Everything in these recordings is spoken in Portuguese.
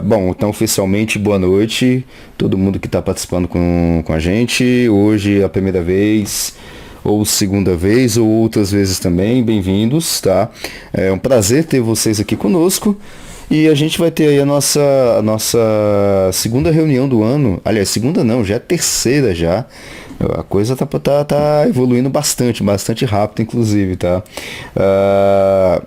Bom, então oficialmente boa noite, todo mundo que está participando com a gente. Hoje é a primeira vez, ou segunda vez, ou outras vezes também, bem-vindos, tá? É um prazer ter vocês aqui conosco. E a gente vai ter aí a nossa segunda reunião do ano. Aliás, segunda não, já é a terceira já. A coisa tá evoluindo bastante rápido, inclusive, tá? Ah,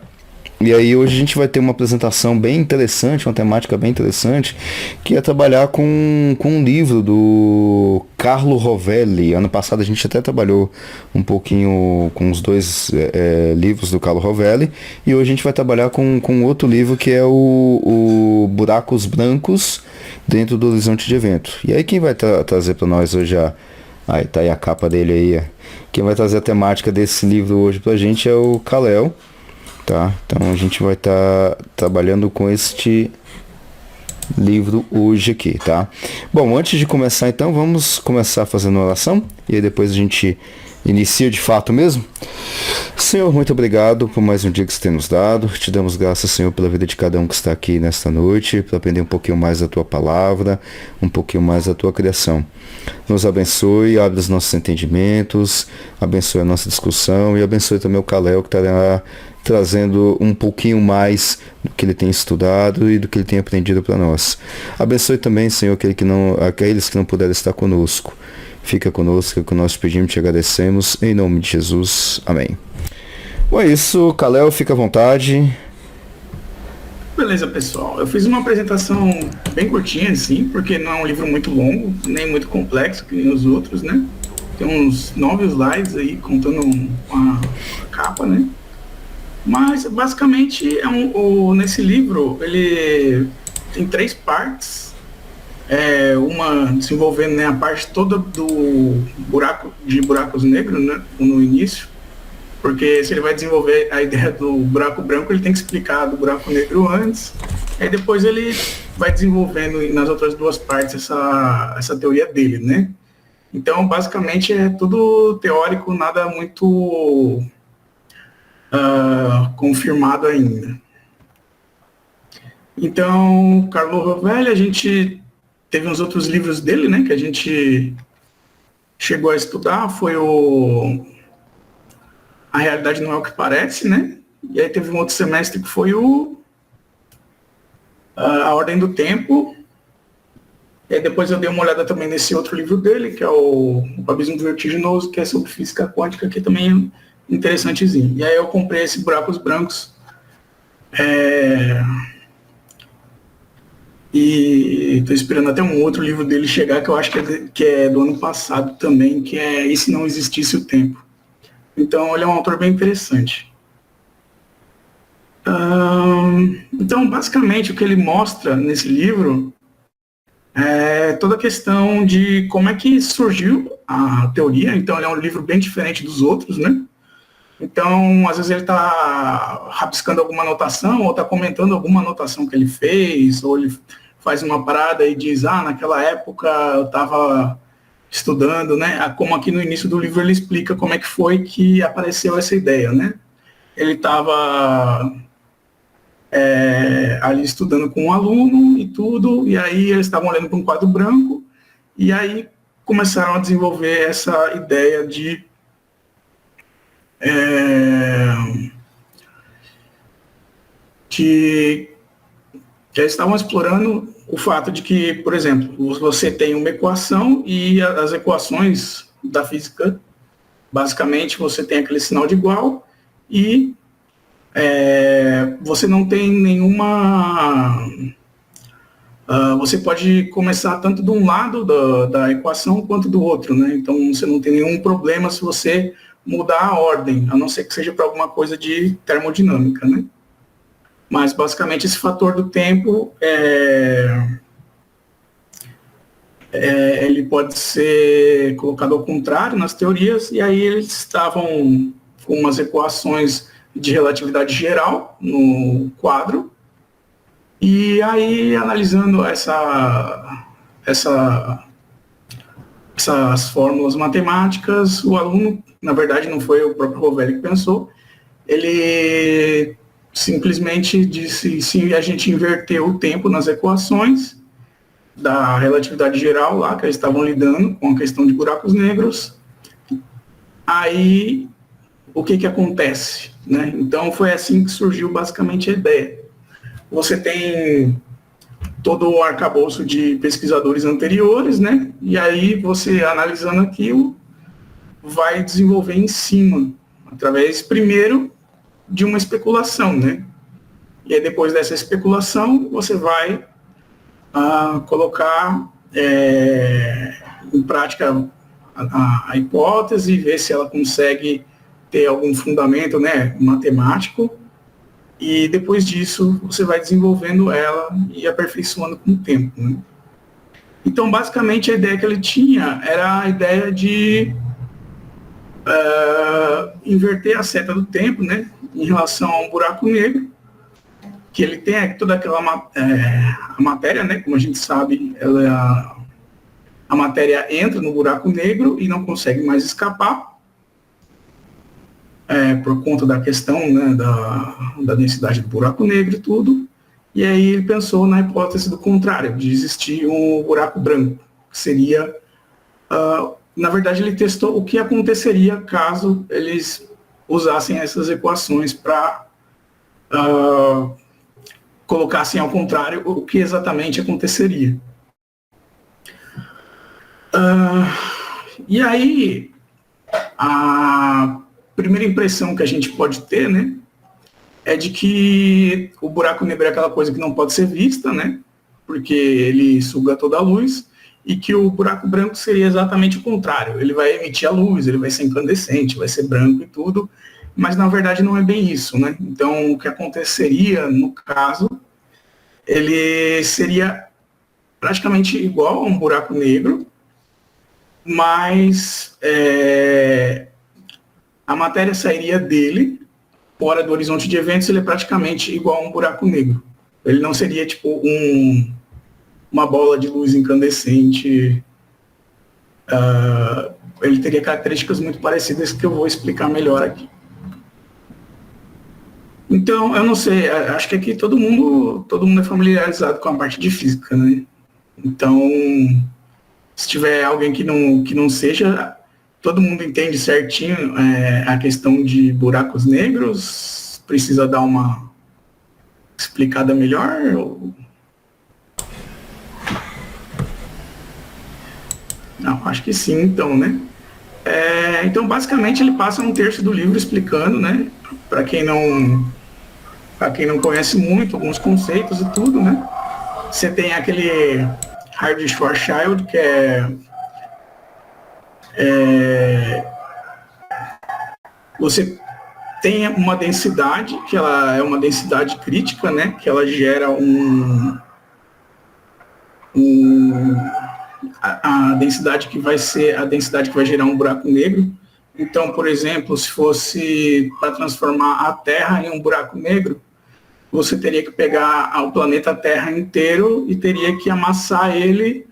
e aí hoje a gente vai ter uma apresentação bem interessante, uma temática bem interessante, que é trabalhar com um livro do Carlo Rovelli. Ano passado a gente até trabalhou um pouquinho com os dois livros do Carlo Rovelli, e hoje a gente vai trabalhar com outro livro que é o Buracos Brancos dentro do Horizonte de Evento. E aí quem vai trazer para nós hoje aí tá aí a capa dele aí. Quem vai trazer a temática desse livro hoje pra gente é o Kalel. Tá? Então a gente vai estar trabalhando com este livro hoje aqui, tá? Bom, antes de começar então, vamos começar fazendo uma oração e aí depois a gente inicia de fato mesmo. Senhor, muito obrigado por mais um dia que você tem nos dado. Te damos graças, Senhor, pela vida de cada um que está aqui nesta noite, para aprender um pouquinho mais da Tua palavra, um pouquinho mais da Tua criação. Nos abençoe, abre os nossos entendimentos, abençoe a nossa discussão e abençoe também o Kalel, que estará trazendo um pouquinho mais do que ele tem estudado e do que ele tem aprendido para nós. Abençoe também, Senhor, aqueles que não puderam estar conosco. Fica conosco, é o que nós pedimos e te agradecemos, em nome de Jesus. Amém. Bom, é isso, Kalel, fica à vontade. Beleza, pessoal. Eu fiz uma apresentação bem curtinha, assim, porque não é um livro muito longo, nem muito complexo, que nem os outros, né? Tem uns 9 slides aí, contando com a capa, né? Mas, basicamente, nesse livro, ele tem 3 partes. Uma desenvolvendo, né, a parte toda do buracos negros, né, no início. Porque se ele vai desenvolver a ideia do buraco branco, ele tem que explicar do buraco negro antes. Aí depois ele vai desenvolvendo nas outras 2 partes essa teoria dele, né? Então, basicamente, é tudo teórico, nada muito confirmado ainda. Então, Carlo Rovelli, a gente teve uns outros livros dele, né, que a gente chegou a estudar, foi A Realidade Não É O Que Parece, né? E aí teve um outro semestre que foi A Ordem do Tempo. E aí depois eu dei uma olhada também nesse outro livro dele, que é o Abismo Vertiginoso, que é sobre física quântica, que também é interessantezinho. E aí eu comprei esse Buracos Brancos. E estou esperando até um outro livro dele chegar, que eu acho que é do ano passado também, que é E Se Não Existisse o Tempo. Então, ele é um autor bem interessante. Então, basicamente, o que ele mostra nesse livro é toda a questão de como é que surgiu a teoria. Então, ele é um livro bem diferente dos outros, né? Então, às vezes ele está rabiscando alguma anotação, ou está comentando alguma anotação que ele fez, ou ele faz uma parada e diz, naquela época eu estava estudando, né? Como aqui no início do livro ele explica como é que foi que apareceu essa ideia, né? Ele estava ali estudando com um aluno e tudo, e aí eles estavam olhando para um quadro branco, e aí começaram a desenvolver essa ideia de que eles estavam explorando o fato de que, por exemplo, você tem uma equação e as equações da física, basicamente, você tem aquele sinal de igual e você não tem nenhuma... você pode começar tanto de um lado da equação quanto do outro, né? Então, você não tem nenhum problema se você mudar a ordem, a não ser que seja para alguma coisa de termodinâmica, né? Mas, basicamente, esse fator do tempo ele pode ser colocado ao contrário nas teorias, e aí eles estavam com umas equações de relatividade geral no quadro, e aí, analisando essas fórmulas matemáticas, o aluno, na verdade, não foi o próprio Rovelli que pensou, ele simplesmente disse se a gente inverter o tempo nas equações da relatividade geral lá, que eles estavam lidando com a questão de buracos negros, aí o que acontece, né? Então foi assim que surgiu basicamente a ideia. Você tem todo o arcabouço de pesquisadores anteriores, né? E aí você, analisando aquilo, vai desenvolver em cima, através, primeiro, de uma especulação, né? E aí, depois dessa especulação, você vai colocar em prática a hipótese, ver se ela consegue ter algum fundamento, né, matemático, e depois disso você vai desenvolvendo ela e aperfeiçoando com o tempo, né? Então, basicamente, a ideia que ele tinha era a ideia de inverter a seta do tempo, né, em relação a um buraco negro, que ele tem toda aquela a matéria, né, como a gente sabe, a matéria entra no buraco negro e não consegue mais escapar, por conta da questão, né, da densidade do buraco negro e tudo. E aí ele pensou na hipótese do contrário, de existir um buraco branco, que seria, na verdade, ele testou o que aconteceria caso eles usassem essas equações para colocassem ao contrário o que exatamente aconteceria. E aí, a primeira impressão que a gente pode ter, né, é de que o buraco negro é aquela coisa que não pode ser vista, né, porque ele suga toda a luz, e que o buraco branco seria exatamente o contrário. Ele vai emitir a luz, ele vai ser incandescente, vai ser branco e tudo, mas na verdade não é bem isso, né? Então, o que aconteceria, no caso, ele seria praticamente igual a um buraco negro, mas a matéria sairia dele, fora do horizonte de eventos, ele é praticamente igual a um buraco negro. Ele não seria tipo uma bola de luz incandescente. Ele teria características muito parecidas que eu vou explicar melhor aqui. Então, eu não sei, acho que aqui todo mundo é familiarizado com a parte de física, né? Então, se tiver alguém que não seja, todo mundo entende certinho a questão de buracos negros? Precisa dar uma explicada melhor? Não, acho que sim, então, né? Então, basicamente, ele passa um terço do livro explicando, né? Para quem não conhece muito, alguns conceitos e tudo, né? Você tem aquele Hardy Schwarzschild, que você tem uma densidade, que ela é uma densidade crítica, né? Que ela gera a densidade que vai ser a densidade que vai gerar um buraco negro. Então, por exemplo, se fosse para transformar a Terra em um buraco negro, você teria que pegar o planeta Terra inteiro e teria que amassar ele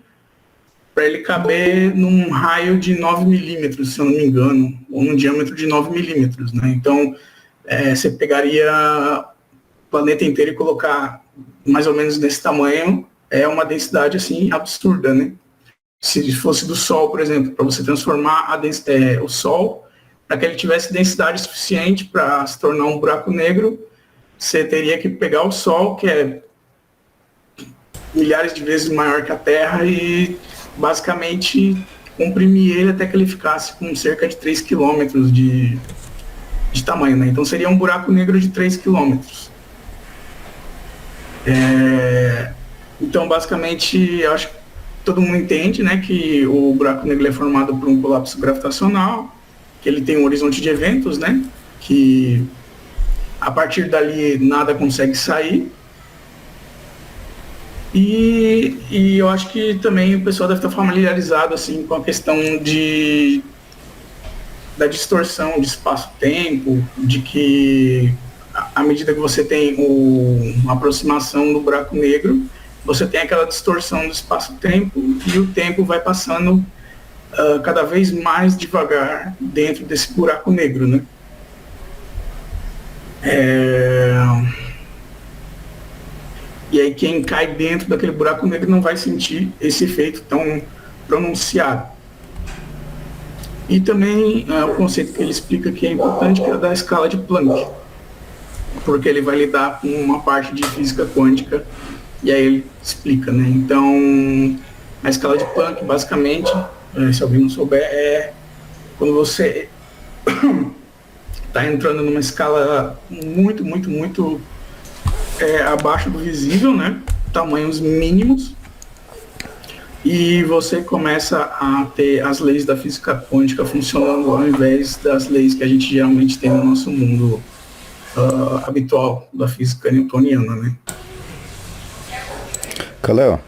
para ele caber num raio de 9 milímetros, se eu não me engano, ou num diâmetro de 9 milímetros, né? Então, você pegaria o planeta inteiro e colocar mais ou menos nesse tamanho, é uma densidade, assim, absurda, né? Se fosse do Sol, por exemplo, para você transformar o Sol, para que ele tivesse densidade suficiente para se tornar um buraco negro, você teria que pegar o Sol, que é milhares de vezes maior que a Terra, e basicamente comprimir ele até que ele ficasse com cerca de 3 quilômetros de tamanho, né? Então seria um buraco negro de 3 quilômetros. Então, basicamente, eu acho que todo mundo entende, né, que o buraco negro é formado por um colapso gravitacional, que ele tem um horizonte de eventos, né, que a partir dali nada consegue sair. E eu acho que também o pessoal deve estar familiarizado assim, com a questão da distorção de espaço-tempo, de que à medida que você tem uma aproximação do buraco negro, você tem aquela distorção do espaço-tempo e o tempo vai passando cada vez mais devagar dentro desse buraco negro, né? quem cai dentro daquele buraco negro não vai sentir esse efeito tão pronunciado. E também o conceito que ele explica que é importante, que é da escala de Planck, porque ele vai lidar com uma parte de física quântica, e aí ele explica, né? Então, a escala de Planck, basicamente, se alguém não souber, é quando você está entrando numa escala muito, muito, muito abaixo do visível, né? Tamanhos mínimos, e você começa a ter as leis da física quântica funcionando ao invés das leis que a gente geralmente tem no nosso mundo habitual da física newtoniana, né? Kaleo,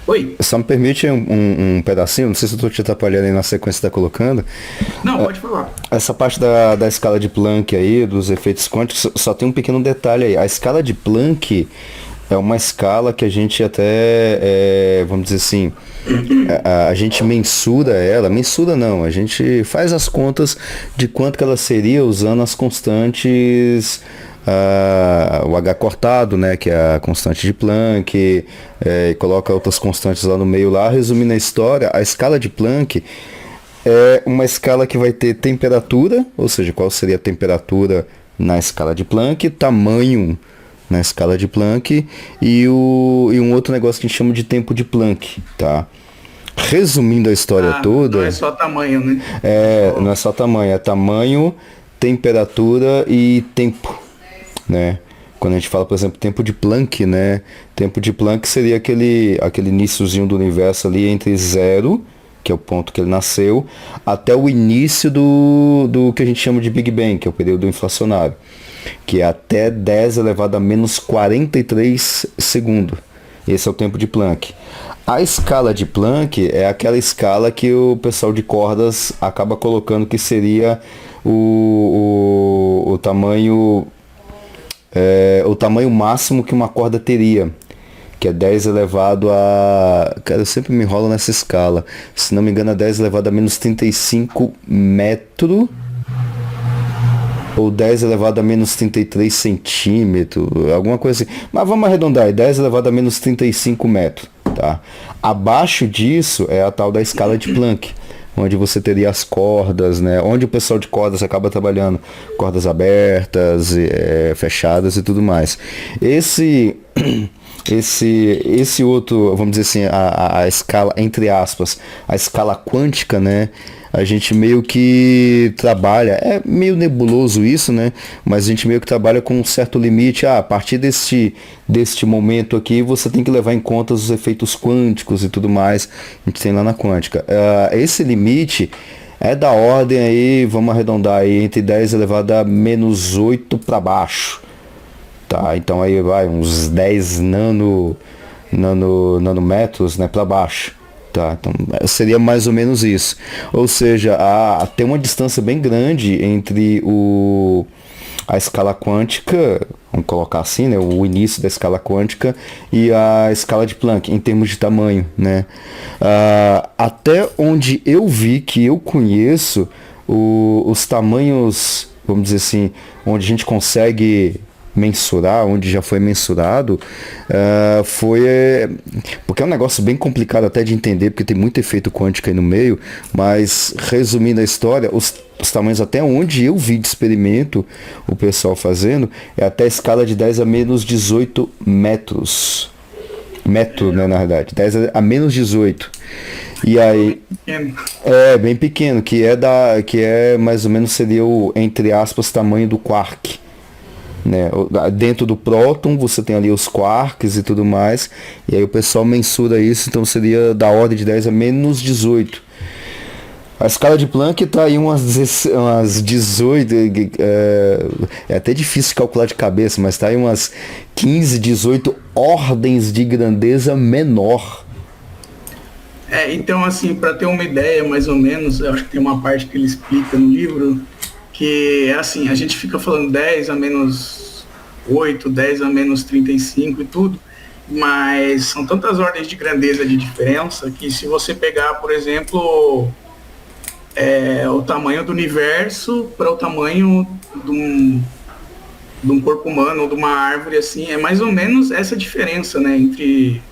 Oi? só me permite um pedacinho, não sei se eu estou te atrapalhando aí na sequência que está colocando. Não, pode falar. Essa parte da escala de Planck aí, dos efeitos quânticos, só tem um pequeno detalhe aí. A escala de Planck é uma escala que a gente até, vamos dizer assim, a gente mensura ela, mensura não, a gente faz as contas de quanto que ela seria usando as constantes, o H cortado, né, que é a constante de Planck, e coloca outras constantes lá no meio lá. Resumindo a história, a escala de Planck é uma escala que vai ter temperatura, ou seja, qual seria a temperatura na escala de Planck, tamanho na escala de Planck e um outro negócio que a gente chama de tempo de Planck, tá? Resumindo a história toda... Não é só tamanho, né? Não é só tamanho, é tamanho, temperatura e tempo, né? Quando a gente fala, por exemplo, tempo de Planck, né? Tempo de Planck seria aquele iniciozinho do universo ali entre zero, que é o ponto que ele nasceu, até o início do que a gente chama de Big Bang, que é o período inflacionário, que é até 10 elevado a menos 43 segundos. Esse é o tempo de Planck. A escala de Planck é aquela escala que o pessoal de cordas acaba colocando que seria o tamanho máximo que uma corda teria, que é 10 elevado a... Cara, eu sempre me enrolo nessa escala. Se não me engano, é 10 elevado a menos 35 metros. Ou 10 elevado a menos 33 centímetros, alguma coisa assim. Mas vamos arredondar, é 10 elevado a menos 35 metros, tá? Abaixo disso é a tal da escala de Planck, onde você teria as cordas, né? Onde o pessoal de cordas acaba trabalhando cordas abertas, fechadas e tudo mais. Esse outro, vamos dizer assim, a escala, entre aspas, a escala quântica, né? A gente meio que trabalha, é meio nebuloso isso, né? Mas a gente meio que trabalha com um certo limite. A partir deste momento aqui, você tem que levar em conta os efeitos quânticos e tudo mais. A gente tem lá na quântica. Esse limite é da ordem aí, vamos arredondar aí, entre 10 elevado a menos 8 para baixo. Tá? Então aí vai uns 10 nanômetros, né, para baixo. Tá, então seria mais ou menos isso. Ou seja, tem uma distância bem grande entre a escala quântica, vamos colocar assim, né, o início da escala quântica e a escala de Planck, em termos de tamanho, né? Até onde eu vi, que eu conheço, os tamanhos, vamos dizer assim, onde a gente consegue mensurar, onde já foi mensurado, porque é um negócio bem complicado até de entender, porque tem muito efeito quântico aí no meio, mas resumindo a história, os tamanhos até onde eu vi de experimento o pessoal fazendo, é até a escala de 10 a menos 18 metros. Metro, né, na verdade, 10 a menos 18. E aí bem pequeno, que é mais ou menos seria o, entre aspas, tamanho do quark. Né? Dentro do próton você tem ali os quarks e tudo mais, e aí o pessoal mensura isso, então seria da ordem de 10 a menos 18. A escala de Planck está aí umas 18, é até difícil calcular de cabeça, mas está aí umas 15, 18 ordens de grandeza menor. Então assim, para ter uma ideia mais ou menos, eu acho que tem uma parte que ele explica no livro, que é assim, a gente fica falando 10 a menos 8, 10 a menos 35 e tudo, mas são tantas ordens de grandeza de diferença que se você pegar, por exemplo, o tamanho do universo para o tamanho de um corpo humano ou de uma árvore, assim, é mais ou menos essa diferença, né, entre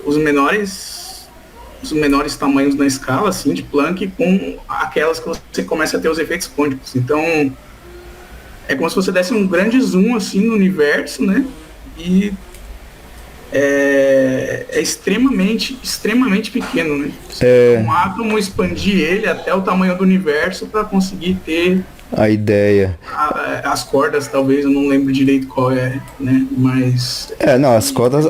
os menores tamanhos na escala, assim, de Planck, com aquelas que você começa a ter os efeitos quânticos. Então, é como se você desse um grande zoom, assim, no universo, né, e é extremamente, extremamente pequeno, né? Um átomo, expandir ele até o tamanho do universo para conseguir ter a ideia. As cordas, talvez, eu não lembro direito qual é, né? Mas... Não, as cordas...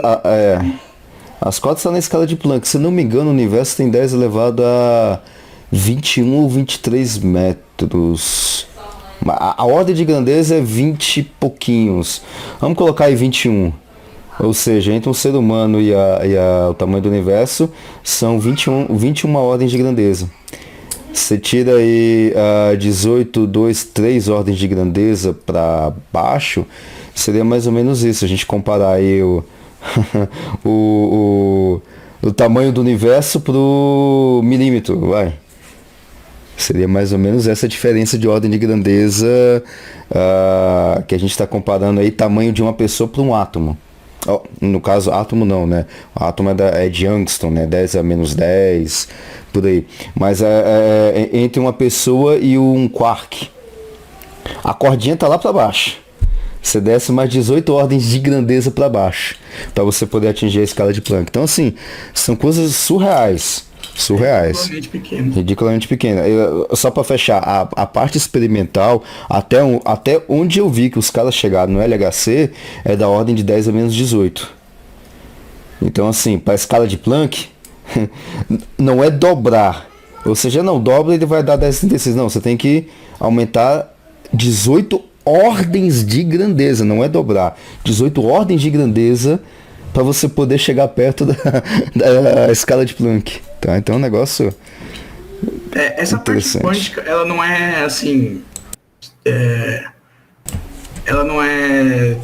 As cordas estão na escala de Planck. Se não me engano, o universo tem 10 elevado a 21 ou 23 metros. A ordem de grandeza é 20 e pouquinhos. Vamos colocar aí 21. Ou seja, entre um ser humano e o tamanho do universo, são 21 ordens de grandeza. Você tira aí 18, 2, 3 ordens de grandeza para baixo, seria mais ou menos isso. A gente comparar aí o tamanho do universo pro milímetro, vai. Seria mais ou menos essa diferença de ordem de grandeza que a gente está comparando aí, tamanho de uma pessoa para um átomo. No caso, átomo não, né? O átomo é de Youngston, né? 10 a menos 10, por aí. Mas entre uma pessoa e um quark. A cordinha tá lá para baixo. Você desce mais 18 ordens de grandeza para baixo, para você poder atingir a escala de Planck. Então, assim, são coisas surreais. Ridiculamente pequena. Só para fechar, a parte experimental, até onde eu vi que os caras chegaram no LHC, é da ordem de 10 a menos 18. Então, assim, para a escala de Planck, não é dobrar. Ou seja, não dobra, ele vai dar 10,36. Não, você tem que aumentar 18 ordens de grandeza, não é dobrar. 18 ordens de grandeza para você poder chegar perto da escala de Planck. Tá? Então é um negócio essa parte quântica, ela não é assim... ela não é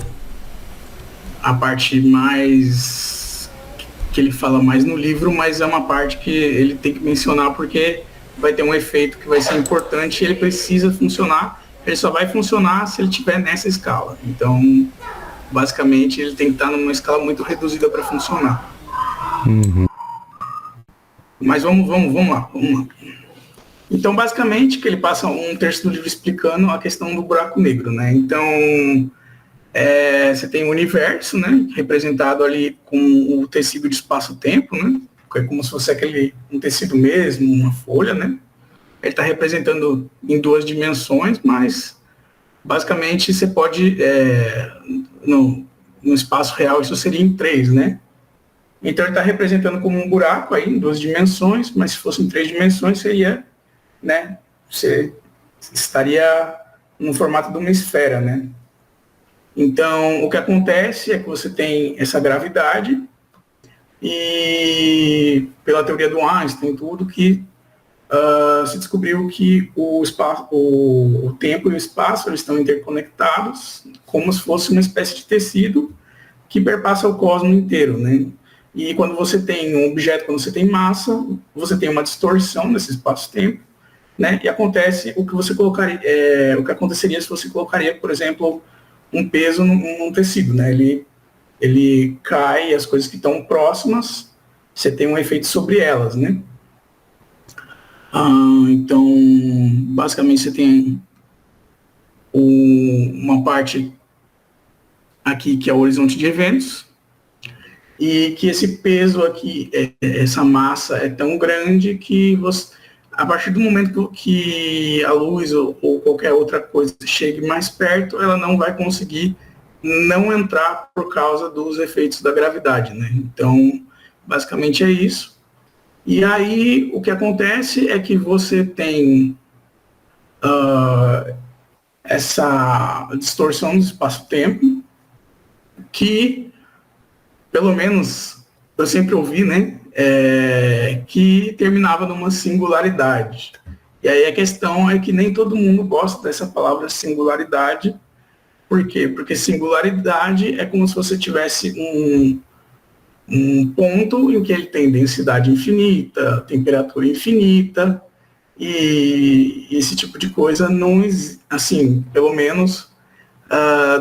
a parte mais... que ele fala mais no livro, mas é uma parte que ele tem que mencionar porque vai ter um efeito que vai ser importante e ele precisa funcionar. Ele só vai funcionar se ele estiver nessa escala. Então, basicamente, ele tem que estar numa escala muito reduzida para funcionar. Uhum. Mas vamos lá. Então, basicamente, que ele passa um terço do livro explicando a questão do buraco negro, né? Então, você tem o universo, né? Representado ali com o tecido de espaço-tempo, né? É como se fosse um tecido mesmo, uma folha, né? Ele está representando em 2 dimensões, mas basicamente você pode, no espaço real, isso seria em 3, né? Então ele está representando como um buraco aí em 2 dimensões, mas se fosse em 3 dimensões seria, né? Você estaria no formato de uma esfera, né? Então o que acontece é que você tem essa gravidade e pela teoria do Einstein tudo que se descobriu que o tempo e o espaço eles estão interconectados como se fosse uma espécie de tecido que perpassa o cosmos inteiro, né? E quando você tem um objeto, quando você tem massa, você tem uma distorção nesse espaço-tempo, né? E acontece o que você colocaria, o que aconteceria se você colocaria, por exemplo, um peso num tecido, né? Ele cai, as coisas que estão próximas, você tem um efeito sobre elas, né? Então, basicamente você tem uma parte aqui que é o horizonte de eventos, e que esse peso aqui, essa massa é tão grande que você, a partir do momento que a luz ou qualquer outra coisa chegue mais perto, ela não vai conseguir não entrar por causa dos efeitos da gravidade, né? Então, basicamente é isso. E aí, o que acontece é que você tem essa distorção do espaço-tempo, que, pelo menos, eu sempre ouvi, né, que terminava numa singularidade. E aí a questão é que nem todo mundo gosta dessa palavra singularidade. Por quê? Porque singularidade é como se você tivesse um ponto em que ele tem densidade infinita, temperatura infinita, e esse tipo de coisa não, assim, pelo menos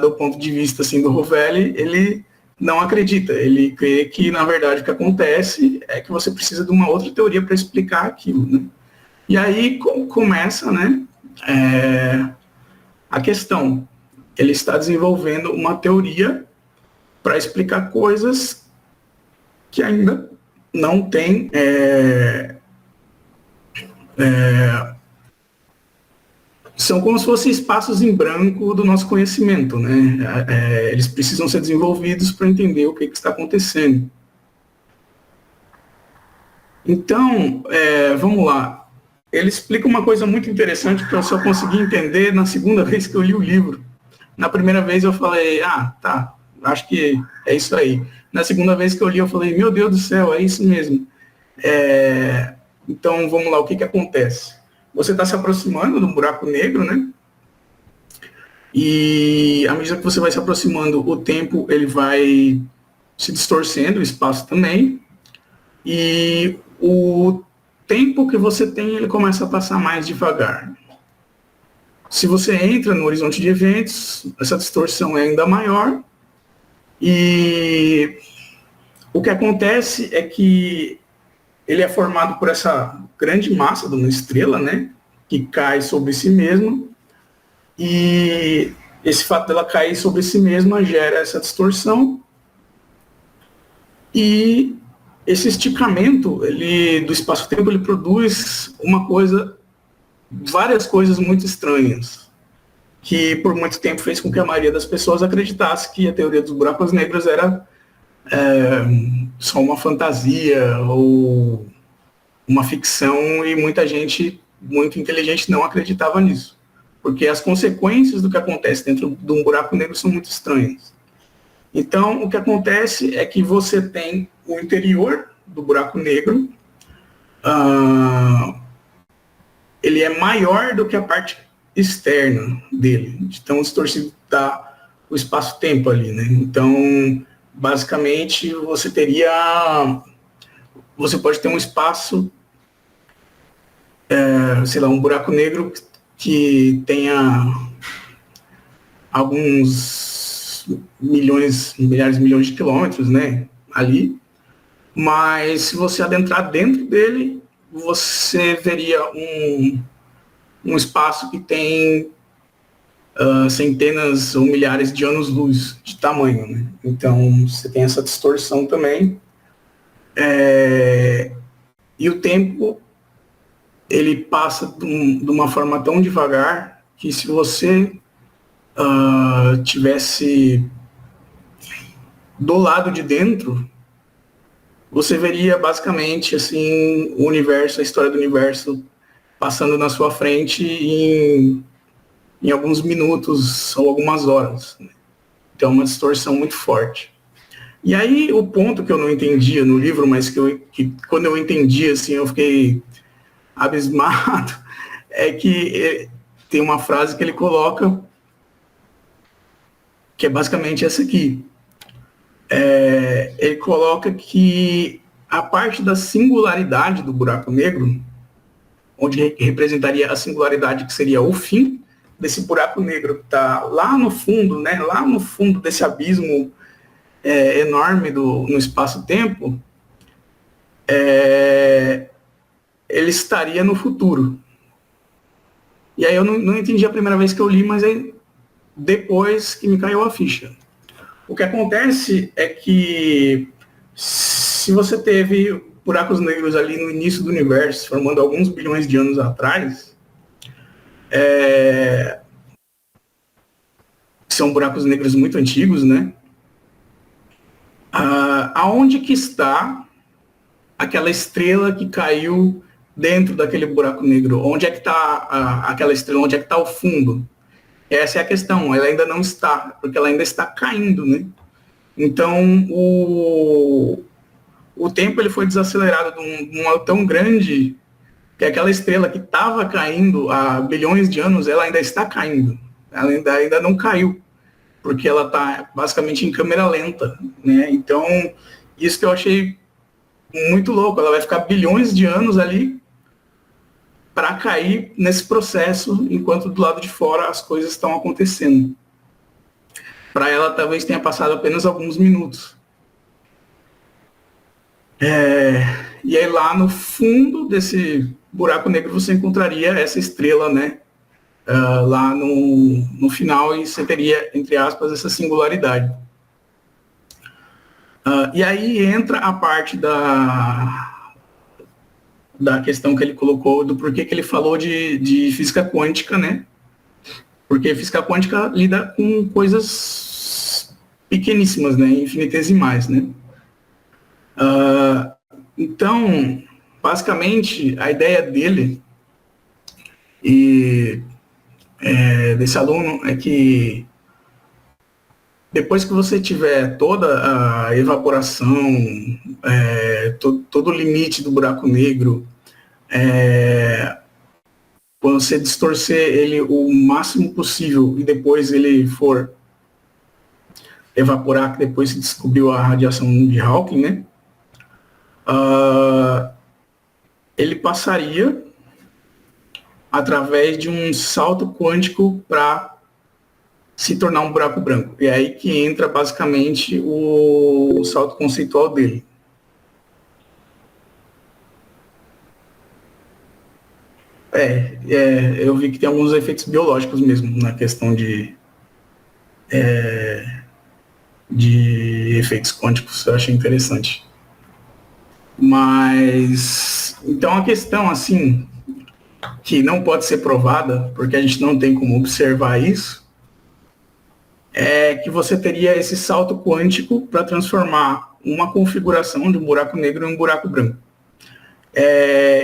do ponto de vista assim, do Rovelli, ele não acredita. Ele crê que, na verdade, o que acontece é que você precisa de uma outra teoria para explicar aquilo. Né? E aí começa, né, a questão. Ele está desenvolvendo uma teoria para explicar coisas que ainda não tem são como se fossem espaços em branco do nosso conhecimento, né? Eles precisam ser desenvolvidos para entender o que está acontecendo. Então, vamos lá. Ele explica uma coisa muito interessante que eu só consegui entender na segunda vez que eu li o livro. Na primeira vez eu falei, tá, acho que é isso aí. Na segunda vez que eu li, eu falei, meu Deus do céu, é isso mesmo. Então, vamos lá, o que acontece? Você está se aproximando do buraco negro, né? E à medida que você vai se aproximando, o tempo ele vai se distorcendo, o espaço também. E o tempo que você tem, ele começa a passar mais devagar. Se você entra no horizonte de eventos, essa distorção é ainda maior. E o que acontece é que ele é formado por essa grande massa de uma estrela, né, que cai sobre si mesma, e esse fato dela cair sobre si mesma gera essa distorção, e esse esticamento do espaço-tempo, ele produz várias coisas muito estranhas, que por muito tempo fez com que a maioria das pessoas acreditasse que a teoria dos buracos negros era só uma fantasia ou uma ficção, e muita gente muito inteligente não acreditava nisso, porque as consequências do que acontece dentro de um buraco negro são muito estranhas. Então, o que acontece é que você tem o interior do buraco negro, ele é maior do que a parte externa dele, de tão distorcido está o espaço-tempo ali, né? Então, basicamente, você pode ter um espaço, um buraco negro que tenha alguns milhares de milhões de quilômetros, né, ali, mas se você adentrar dentro dele, você veria um espaço que tem centenas ou milhares de anos-luz de tamanho, né? Então, você tem essa distorção também. E o tempo, ele passa de uma forma tão devagar que se você tivesse do lado de dentro, você veria basicamente assim, o universo, a história do universo passando na sua frente em alguns minutos ou algumas horas. Então, uma distorção muito forte. E aí, o ponto que eu não entendia no livro, mas que quando eu entendi, assim, eu fiquei abismado, é que tem uma frase que ele coloca, que é basicamente essa aqui. Ele coloca que a parte da singularidade do buraco negro, onde representaria a singularidade que seria o fim desse buraco negro que está lá no fundo, né, lá no fundo desse abismo enorme no espaço-tempo, ele estaria no futuro. E aí eu não entendi a primeira vez que eu li, mas aí depois que me caiu a ficha. O que acontece é que se você teve buracos negros ali no início do universo, formando alguns bilhões de anos atrás, são buracos negros muito antigos, né? Aonde que está aquela estrela que caiu dentro daquele buraco negro? Onde é que está aquela estrela? Onde é que está o fundo? Essa é a questão. Ela ainda não está, porque ela ainda está caindo, né? Então, o tempo ele foi desacelerado de um modo tão grande que aquela estrela que estava caindo há bilhões de anos, ela ainda está caindo. Ela ainda não caiu, porque ela está basicamente em câmera lenta, né? Então, isso que eu achei muito louco. Ela vai ficar bilhões de anos ali para cair nesse processo, enquanto do lado de fora as coisas estão acontecendo. Para ela, talvez tenha passado apenas alguns minutos. E aí lá no fundo desse buraco negro você encontraria essa estrela, né? Lá no final, e você teria, entre aspas, essa singularidade. E aí entra a parte da questão que ele colocou, do porquê que ele falou de física quântica, né? Porque física quântica lida com coisas pequeníssimas, né? Infinitesimais, né? Então, basicamente, a ideia dele e desse aluno é que depois que você tiver toda a evaporação, todo o limite do buraco negro, quando você distorcer ele o máximo possível e depois ele for evaporar, que depois se descobriu a radiação de Hawking, né? Ele passaria através de um salto quântico para se tornar um buraco branco. E é aí que entra basicamente o salto conceitual dele. Eu vi que tem alguns efeitos biológicos mesmo na questão de efeitos quânticos. Eu achei interessante. Mas, então a questão, assim, que não pode ser provada, porque a gente não tem como observar isso, é que você teria esse salto quântico para transformar uma configuração de um buraco negro em um buraco branco.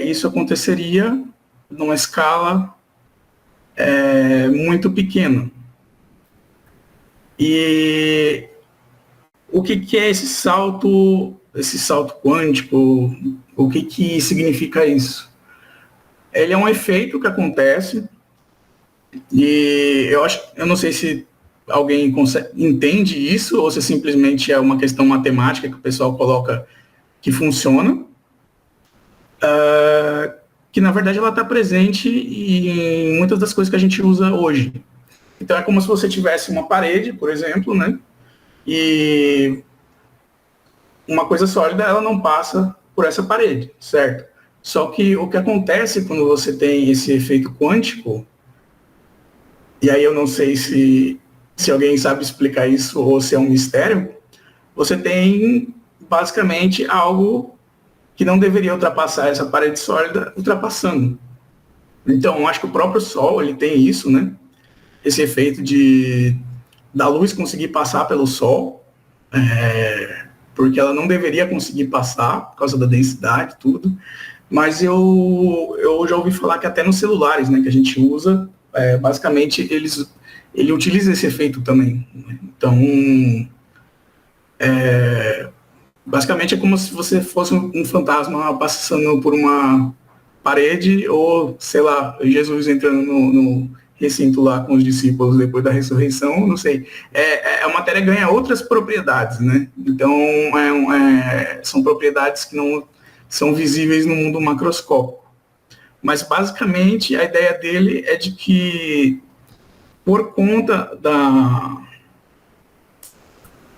Isso aconteceria numa escala muito pequena. E o que é esse salto quântico? O que significa isso? Ele é um efeito que acontece, e eu não sei se alguém entende isso, ou se simplesmente é uma questão matemática que o pessoal coloca que funciona, que na verdade ela está presente em muitas das coisas que a gente usa hoje. Então é como se você tivesse uma parede, por exemplo, né? E uma coisa sólida, ela não passa por essa parede, certo? Só que o que acontece quando você tem esse efeito quântico, e aí eu não sei se alguém sabe explicar isso ou se é um mistério, você tem basicamente algo que não deveria ultrapassar essa parede sólida, ultrapassando. Então, eu acho que o próprio Sol, ele tem isso, né? Esse efeito da luz conseguir passar pelo Sol, porque ela não deveria conseguir passar, por causa da densidade e tudo. Mas eu já ouvi falar que até nos celulares, né, que a gente usa, basicamente ele utiliza esse efeito também. Então, basicamente é como se você fosse um fantasma passando por uma parede, ou, sei lá, Jesus entrando no recinto lá com os discípulos depois da ressurreição, não sei. A matéria ganha outras propriedades, né? Então, são propriedades que não são visíveis no mundo macroscópico. Mas, basicamente, a ideia dele é de que, por conta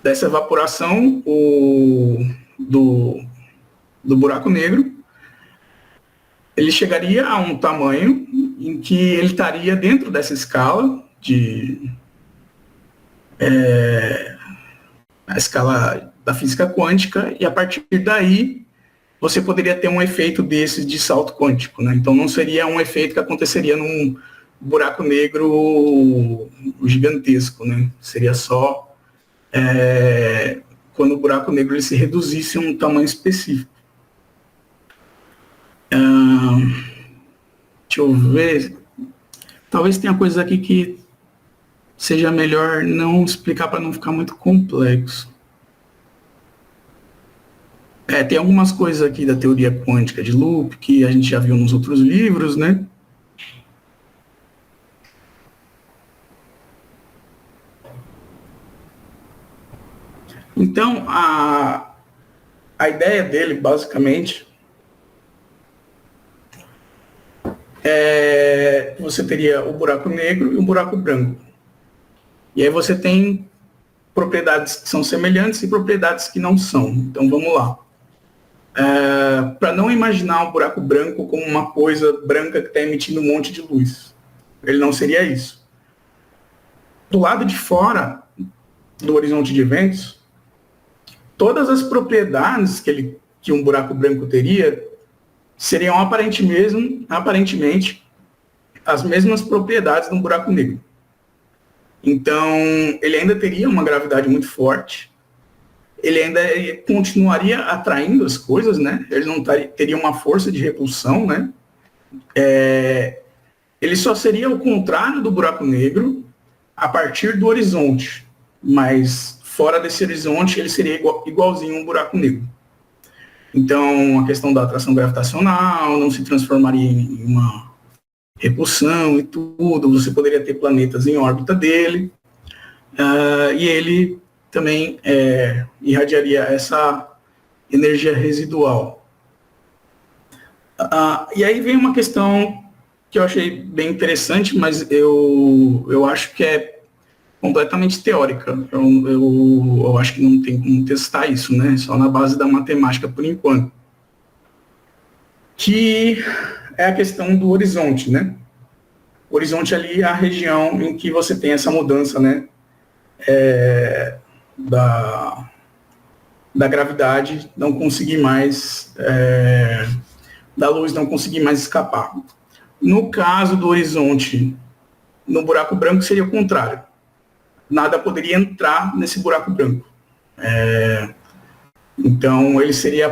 dessa evaporação do buraco negro, ele chegaria a um tamanho em que ele estaria dentro dessa escala a escala da física quântica, e a partir daí você poderia ter um efeito desses de salto quântico, né? Então não seria um efeito que aconteceria num buraco negro gigantesco, né? Seria só quando o buraco negro ele se reduzisse a um tamanho específico. Deixa eu ver. Talvez tenha coisas aqui que seja melhor não explicar para não ficar muito complexo. Tem algumas coisas aqui da teoria quântica de loop que a gente já viu nos outros livros, né? Então, a ideia dele, basicamente, você teria o buraco negro e o buraco branco. E aí você tem propriedades que são semelhantes e propriedades que não são. Então vamos lá. Para não imaginar um buraco branco como uma coisa branca que está emitindo um monte de luz. Ele não seria isso. Do lado de fora do horizonte de eventos, todas as propriedades que um buraco branco teria seriam aparentemente as mesmas propriedades de um buraco negro. Então, ele ainda teria uma gravidade muito forte, ele ainda continuaria atraindo as coisas, né? Ele não teria uma força de repulsão, né? Ele só seria o contrário do buraco negro a partir do horizonte, mas fora desse horizonte ele seria igualzinho a um buraco negro. Então, a questão da atração gravitacional não se transformaria em uma repulsão e tudo, você poderia ter planetas em órbita dele, e ele também irradiaria essa energia residual. E aí vem uma questão que eu achei bem interessante, mas eu acho que é completamente teórica. Eu acho que não tem como testar isso, né? Só na base da matemática por enquanto. Que é a questão do horizonte, né? O horizonte ali é a região em que você tem essa mudança, né? Da gravidade não conseguir mais, da luz não conseguir mais escapar. No caso do horizonte, no buraco branco seria o contrário. Nada poderia entrar nesse buraco branco. Então, ele estaria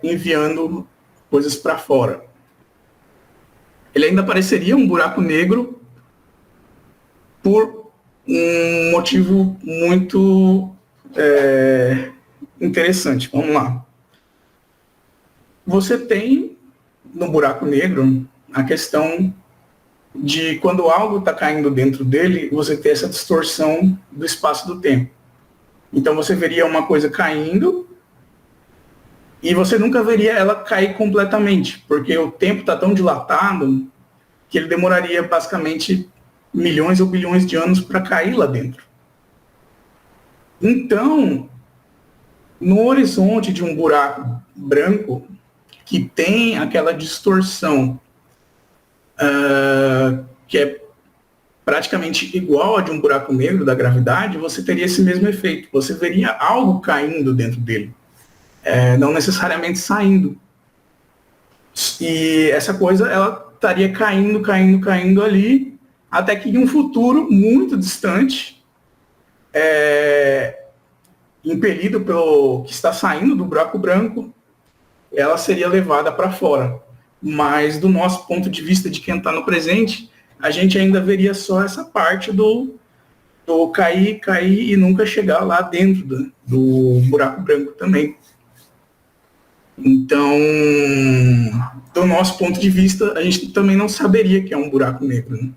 enviando coisas para fora. Ele ainda pareceria um buraco negro por um motivo muito interessante. Vamos lá. Você tem no buraco negro a questão de quando algo está caindo dentro dele, você ter essa distorção do espaço do tempo. Então você veria uma coisa caindo e você nunca veria ela cair completamente, porque o tempo está tão dilatado que ele demoraria basicamente milhões ou bilhões de anos para cair lá dentro. Então, no horizonte de um buraco branco, que tem aquela distorção que é praticamente igual a de um buraco negro da gravidade, você teria esse mesmo efeito. Você veria algo caindo dentro dele, não necessariamente saindo. E essa coisa, ela estaria caindo ali, até que em um futuro muito distante, impelido pelo que está saindo do buraco branco, ela seria levada para fora. Mas do nosso ponto de vista de quem está no presente, a gente ainda veria só essa parte do cair e nunca chegar lá dentro do buraco branco também. Então, do nosso ponto de vista, a gente também não saberia que é um buraco negro, né?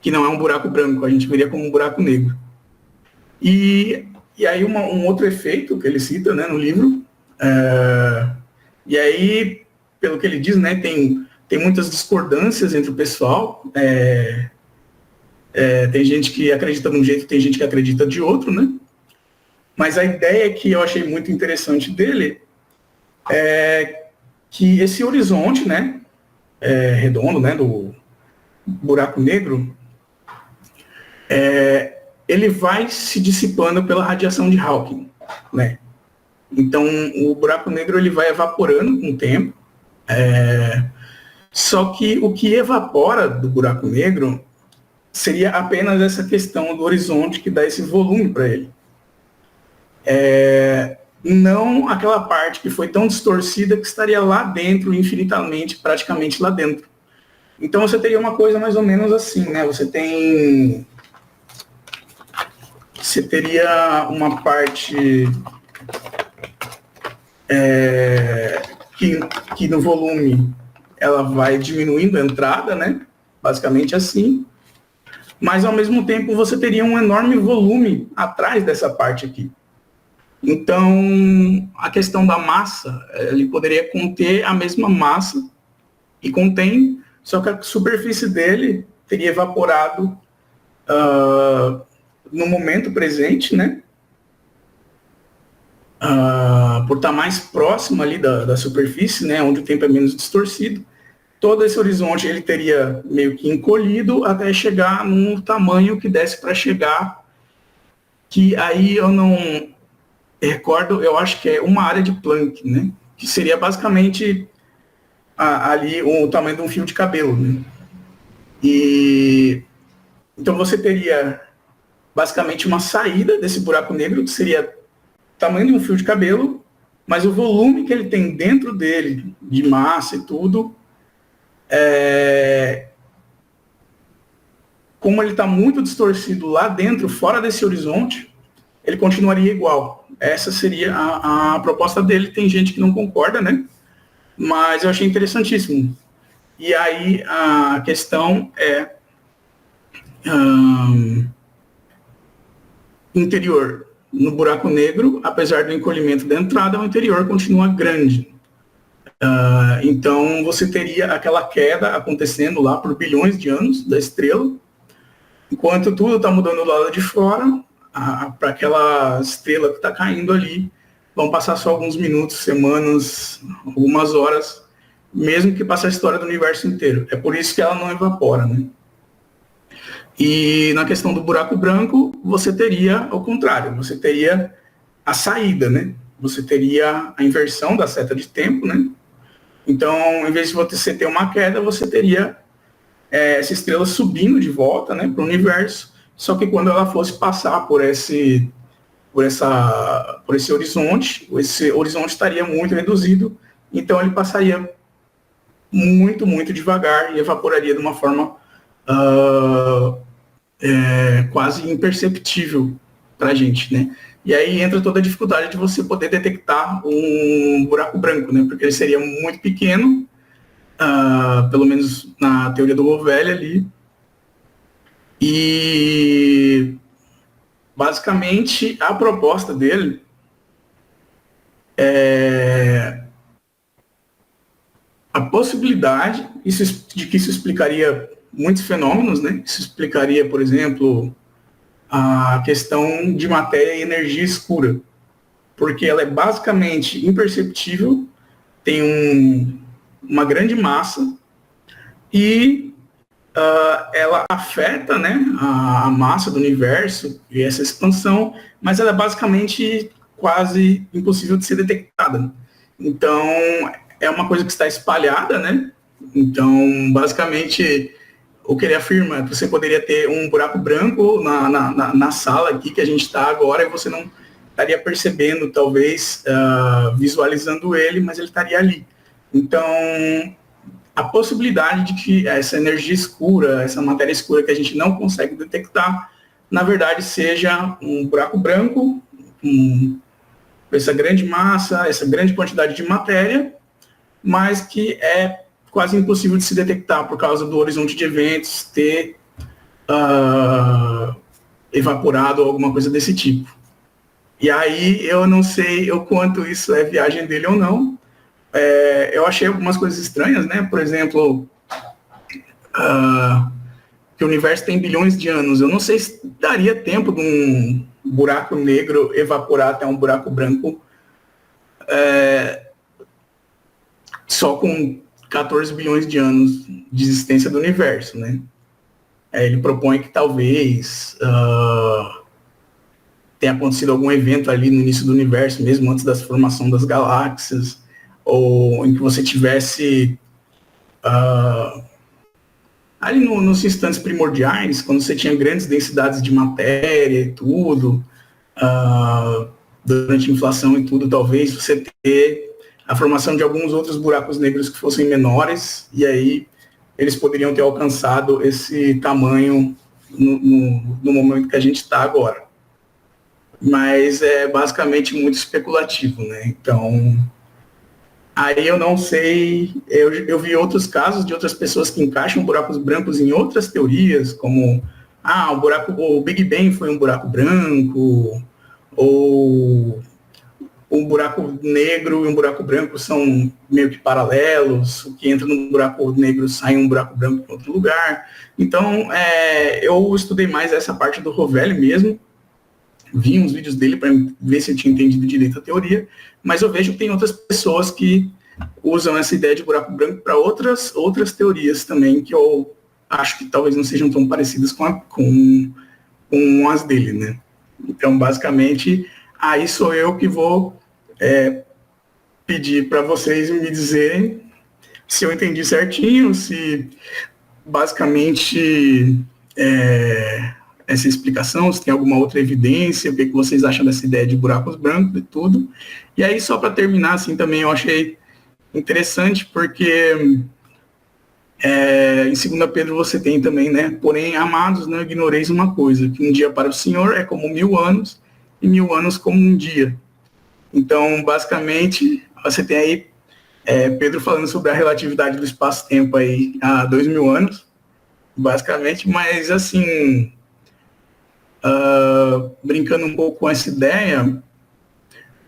Que não é um buraco branco, a gente veria como um buraco negro. E aí um outro efeito que ele cita, né, no livro, e aí, pelo que ele diz, né, tem muitas discordâncias entre o pessoal, tem gente que acredita de um jeito, tem gente que acredita de outro, né? Mas a ideia que eu achei muito interessante dele é que esse horizonte, né, redondo, né, do buraco negro, ele vai se dissipando pela radiação de Hawking, né? Então, o buraco negro ele vai evaporando com o tempo, só que o que evapora do buraco negro seria apenas essa questão do horizonte que dá esse volume para ele. Não aquela parte que foi tão distorcida que estaria lá dentro, infinitamente, praticamente lá dentro. Então você teria uma coisa mais ou menos assim, né? Você teria uma parte que no volume ela vai diminuindo a entrada, né? Basicamente assim. Mas ao mesmo tempo você teria um enorme volume atrás dessa parte aqui. Então, a questão da massa, ele poderia conter a mesma massa, e contém, só que a superfície dele teria evaporado no momento presente, né? Por estar mais próximo ali da superfície, né? Onde o tempo é menos distorcido, todo esse horizonte ele teria meio que encolhido até chegar num tamanho que desse para chegar, que aí eu não recordo, eu acho que é uma área de Planck, né? Que seria basicamente ali o tamanho de um fio de cabelo, né? E então você teria basicamente uma saída desse buraco negro, que seria o tamanho de um fio de cabelo, mas o volume que ele tem dentro dele, de massa e tudo, como ele está muito distorcido lá dentro, fora desse horizonte, ele continuaria igual. Essa seria a proposta dele. Tem gente que não concorda, né? Mas eu achei interessantíssimo. E aí a questão é interior. No buraco negro, apesar do encolhimento da entrada, o interior continua grande. Então você teria aquela queda acontecendo lá por bilhões de anos da estrela, enquanto tudo está mudando do lado de fora, para aquela estrela que está caindo ali, vão passar só alguns minutos, semanas, algumas horas, mesmo que passe a história do universo inteiro. É por isso que ela não evapora, né? E na questão do buraco branco, você teria o contrário, você teria a saída, né? Você teria a inversão da seta de tempo, né? Então, em vez de você ter uma queda, você teria essa estrela subindo de volta, né, para o universo, só que quando ela fosse passar por esse horizonte, esse horizonte estaria muito reduzido, então ele passaria muito, muito devagar e evaporaria de uma forma quase imperceptível para a gente, né? E aí entra toda a dificuldade de você poder detectar um buraco branco, né? Porque ele seria muito pequeno, pelo menos na teoria do Rovelli ali. E basicamente a proposta dele é a possibilidade de que isso explicaria muitos fenômenos, né? Isso explicaria, por exemplo, a questão de matéria e energia escura, porque ela é basicamente imperceptível, tem uma grande massa e ela afeta, né, a massa do universo e essa expansão, mas ela é basicamente quase impossível de ser detectada. Então, é uma coisa que está espalhada, né? Então, basicamente, o que ele afirma é que você poderia ter um buraco branco na sala aqui que a gente está agora e você não estaria percebendo, talvez, visualizando ele, mas ele estaria ali. Então, a possibilidade de que essa energia escura, essa matéria escura que a gente não consegue detectar, na verdade seja um buraco branco, com essa grande massa, essa grande quantidade de matéria, mas que é quase impossível de se detectar por causa do horizonte de eventos ter evaporado ou alguma coisa desse tipo. E aí eu não sei o quanto isso é viagem dele ou não. Eu achei algumas coisas estranhas, né? Por exemplo, que o universo tem bilhões de anos. Eu não sei se daria tempo de um buraco negro evaporar até um buraco branco só com 14 bilhões de anos de existência do universo, né? Ele propõe que talvez tenha acontecido algum evento ali no início do universo, mesmo antes da formação das galáxias, ou em que você tivesse ali nos instantes primordiais, quando você tinha grandes densidades de matéria e tudo, durante a inflação e tudo, talvez você ter a formação de alguns outros buracos negros que fossem menores, e aí eles poderiam ter alcançado esse tamanho no momento que a gente está agora. Mas é basicamente muito especulativo, né? Então, aí eu não sei, eu vi outros casos de outras pessoas que encaixam buracos brancos em outras teorias, como o Big Bang foi um buraco branco, ou um buraco negro e um buraco branco são meio que paralelos, o que entra no buraco negro sai um buraco branco em outro lugar. Então, eu estudei mais essa parte do Rovelli mesmo, vi uns vídeos dele para ver se eu tinha entendido direito a teoria, mas eu vejo que tem outras pessoas que usam essa ideia de buraco branco para outras teorias também, que eu acho que talvez não sejam tão parecidas com as dele, né? Então, basicamente, aí sou eu que vou pedir para vocês me dizerem se eu entendi certinho, se basicamente essa explicação, se tem alguma outra evidência, o que vocês acham dessa ideia de buracos brancos e tudo. E aí, só para terminar, assim, também eu achei interessante, porque em 2 Pedro você tem também, né? Porém, amados, não ignoreis uma coisa, que um dia para o Senhor é como 1000 anos, e 1000 anos como um dia. Então, basicamente, você tem aí Pedro falando sobre a relatividade do espaço-tempo aí há 2000 anos, basicamente, mas assim, brincando um pouco com essa ideia,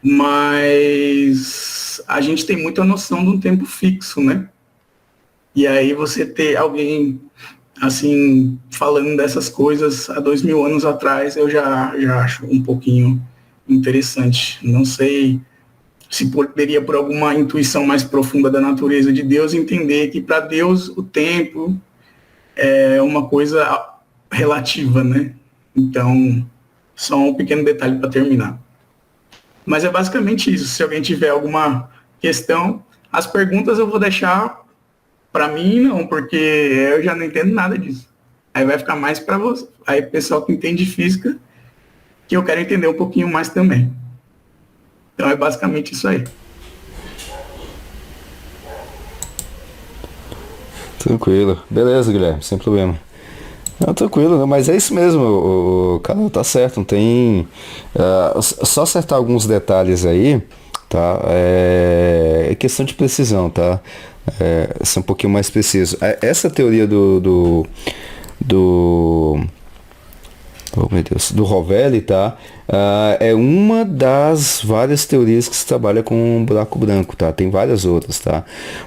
mas a gente tem muita noção de um tempo fixo, né? E aí você ter alguém, assim, falando dessas coisas há 2000 anos atrás, eu já acho um pouquinho interessante. Não sei se poderia, por alguma intuição mais profunda da natureza de Deus, entender que para Deus o tempo é uma coisa relativa, né? Então, só um pequeno detalhe para terminar. Mas é basicamente isso. Se alguém tiver alguma questão, as perguntas eu vou deixar para mim, não, porque eu já não entendo nada disso. Aí vai ficar mais para você. Aí o pessoal que entende física, que eu quero entender um pouquinho mais também. Então é basicamente isso aí. Tranquilo. Beleza, Guilherme, sem problema. Não, tranquilo, não, mas é isso mesmo, o cara tá certo, não tem. Só acertar alguns detalhes aí, tá? É questão de precisão, tá? Ser um pouquinho mais preciso. Essa teoria do oh, meu Deus, do Rovelli, tá? É uma das várias teorias que se trabalha com um buraco branco, tá? Tem várias outras, tá?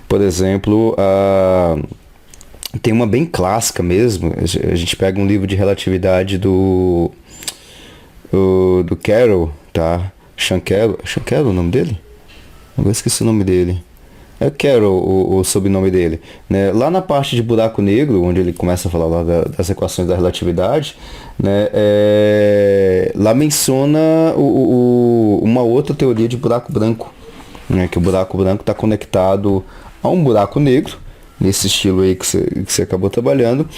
Por exemplo, tem uma bem clássica mesmo. A gente pega um livro de relatividade do Carroll, tá? Sean Carroll é o nome dele? Agora esqueci o nome dele. É Carroll o sobrenome dele, né? Lá na parte de buraco negro, onde ele começa a falar lá das equações da relatividade, né? Lá menciona uma outra teoria de buraco branco, né? Que o buraco branco está conectado a um buraco negro, nesse estilo aí que você acabou trabalhando,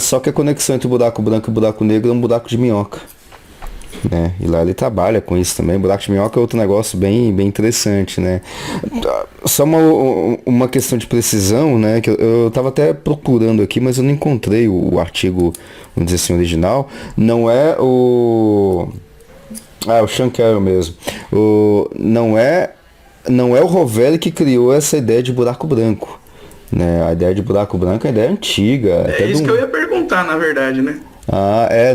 só que a conexão entre o buraco branco e o buraco negro é um buraco de minhoca. Né? E lá ele trabalha com isso também. Buraco de minhoca é outro negócio bem interessante, né? Só uma questão de precisão, né? Que eu estava até procurando aqui, mas eu não encontrei o artigo, vamos dizer assim, original. Não é o Sean Carroll mesmo. Não é o Rovelli que criou essa ideia de buraco branco, né? A ideia de buraco branco é uma ideia antiga. É isso que eu ia perguntar, na verdade, né?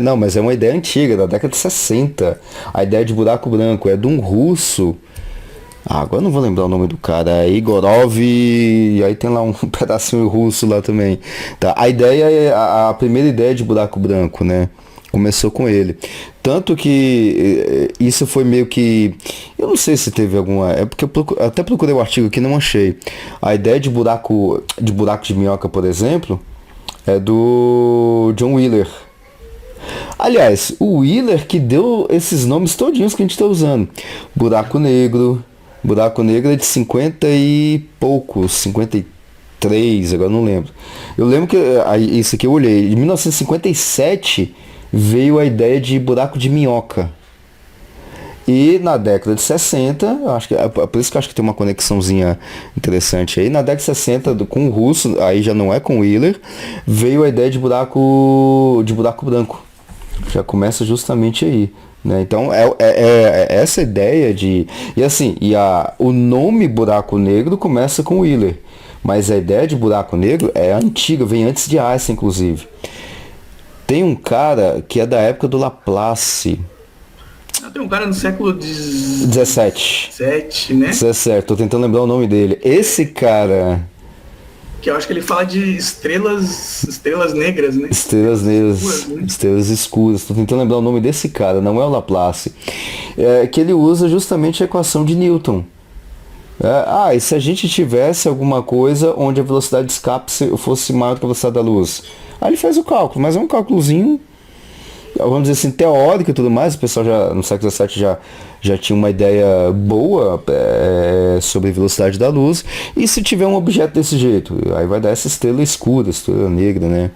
Não, mas é uma ideia antiga, da década de 60. A ideia de buraco branco é de um russo. Agora eu não vou lembrar o nome do cara. É Igorov, e aí tem lá um pedacinho russo lá também. Tá? A ideia a primeira ideia de buraco branco, né? Começou com ele. Tanto que isso foi meio que... Eu não sei se teve alguma... É porque eu até procurei o artigo aqui e não achei. A ideia de buraco de minhoca, por exemplo, é do John Wheeler. Aliás, o Wheeler que deu esses nomes todinhos que a gente está usando. Buraco negro é de 50 e poucos, 53, agora não lembro. Eu lembro que isso aqui eu olhei. Em 1957 veio a ideia de buraco de minhoca. E na década de 60, acho que, por isso que eu acho que tem uma conexãozinha interessante aí, na década de 60, com o russo, aí já não é com o Wheeler, veio a ideia de buraco branco. Já começa justamente aí. Né? Então é essa ideia de... E assim, o nome buraco negro começa com o Wheeler, mas a ideia de buraco negro é antiga, vem antes de Einstein, inclusive. Tem um cara que é da época do Laplace. tem um cara no século 17. 17, né? 17, tô tentando lembrar o nome dele. Esse cara... Que eu acho que ele fala de estrelas negras, né? Estrelas negras, Escuras, né? estrelas escuras. Tô tentando lembrar o nome desse cara, não é o Laplace. Que ele usa justamente a equação de Newton. E se a gente tivesse alguma coisa onde a velocidade de escape fosse maior do que a velocidade da luz? Aí ele faz o cálculo, mas é um cálculozinho, vamos dizer assim, teórico e tudo mais. O pessoal já no século XVII já tinha uma ideia boa sobre a velocidade da luz. E se tiver um objeto desse jeito? Aí vai dar essa estrela escura, estrela negra, né?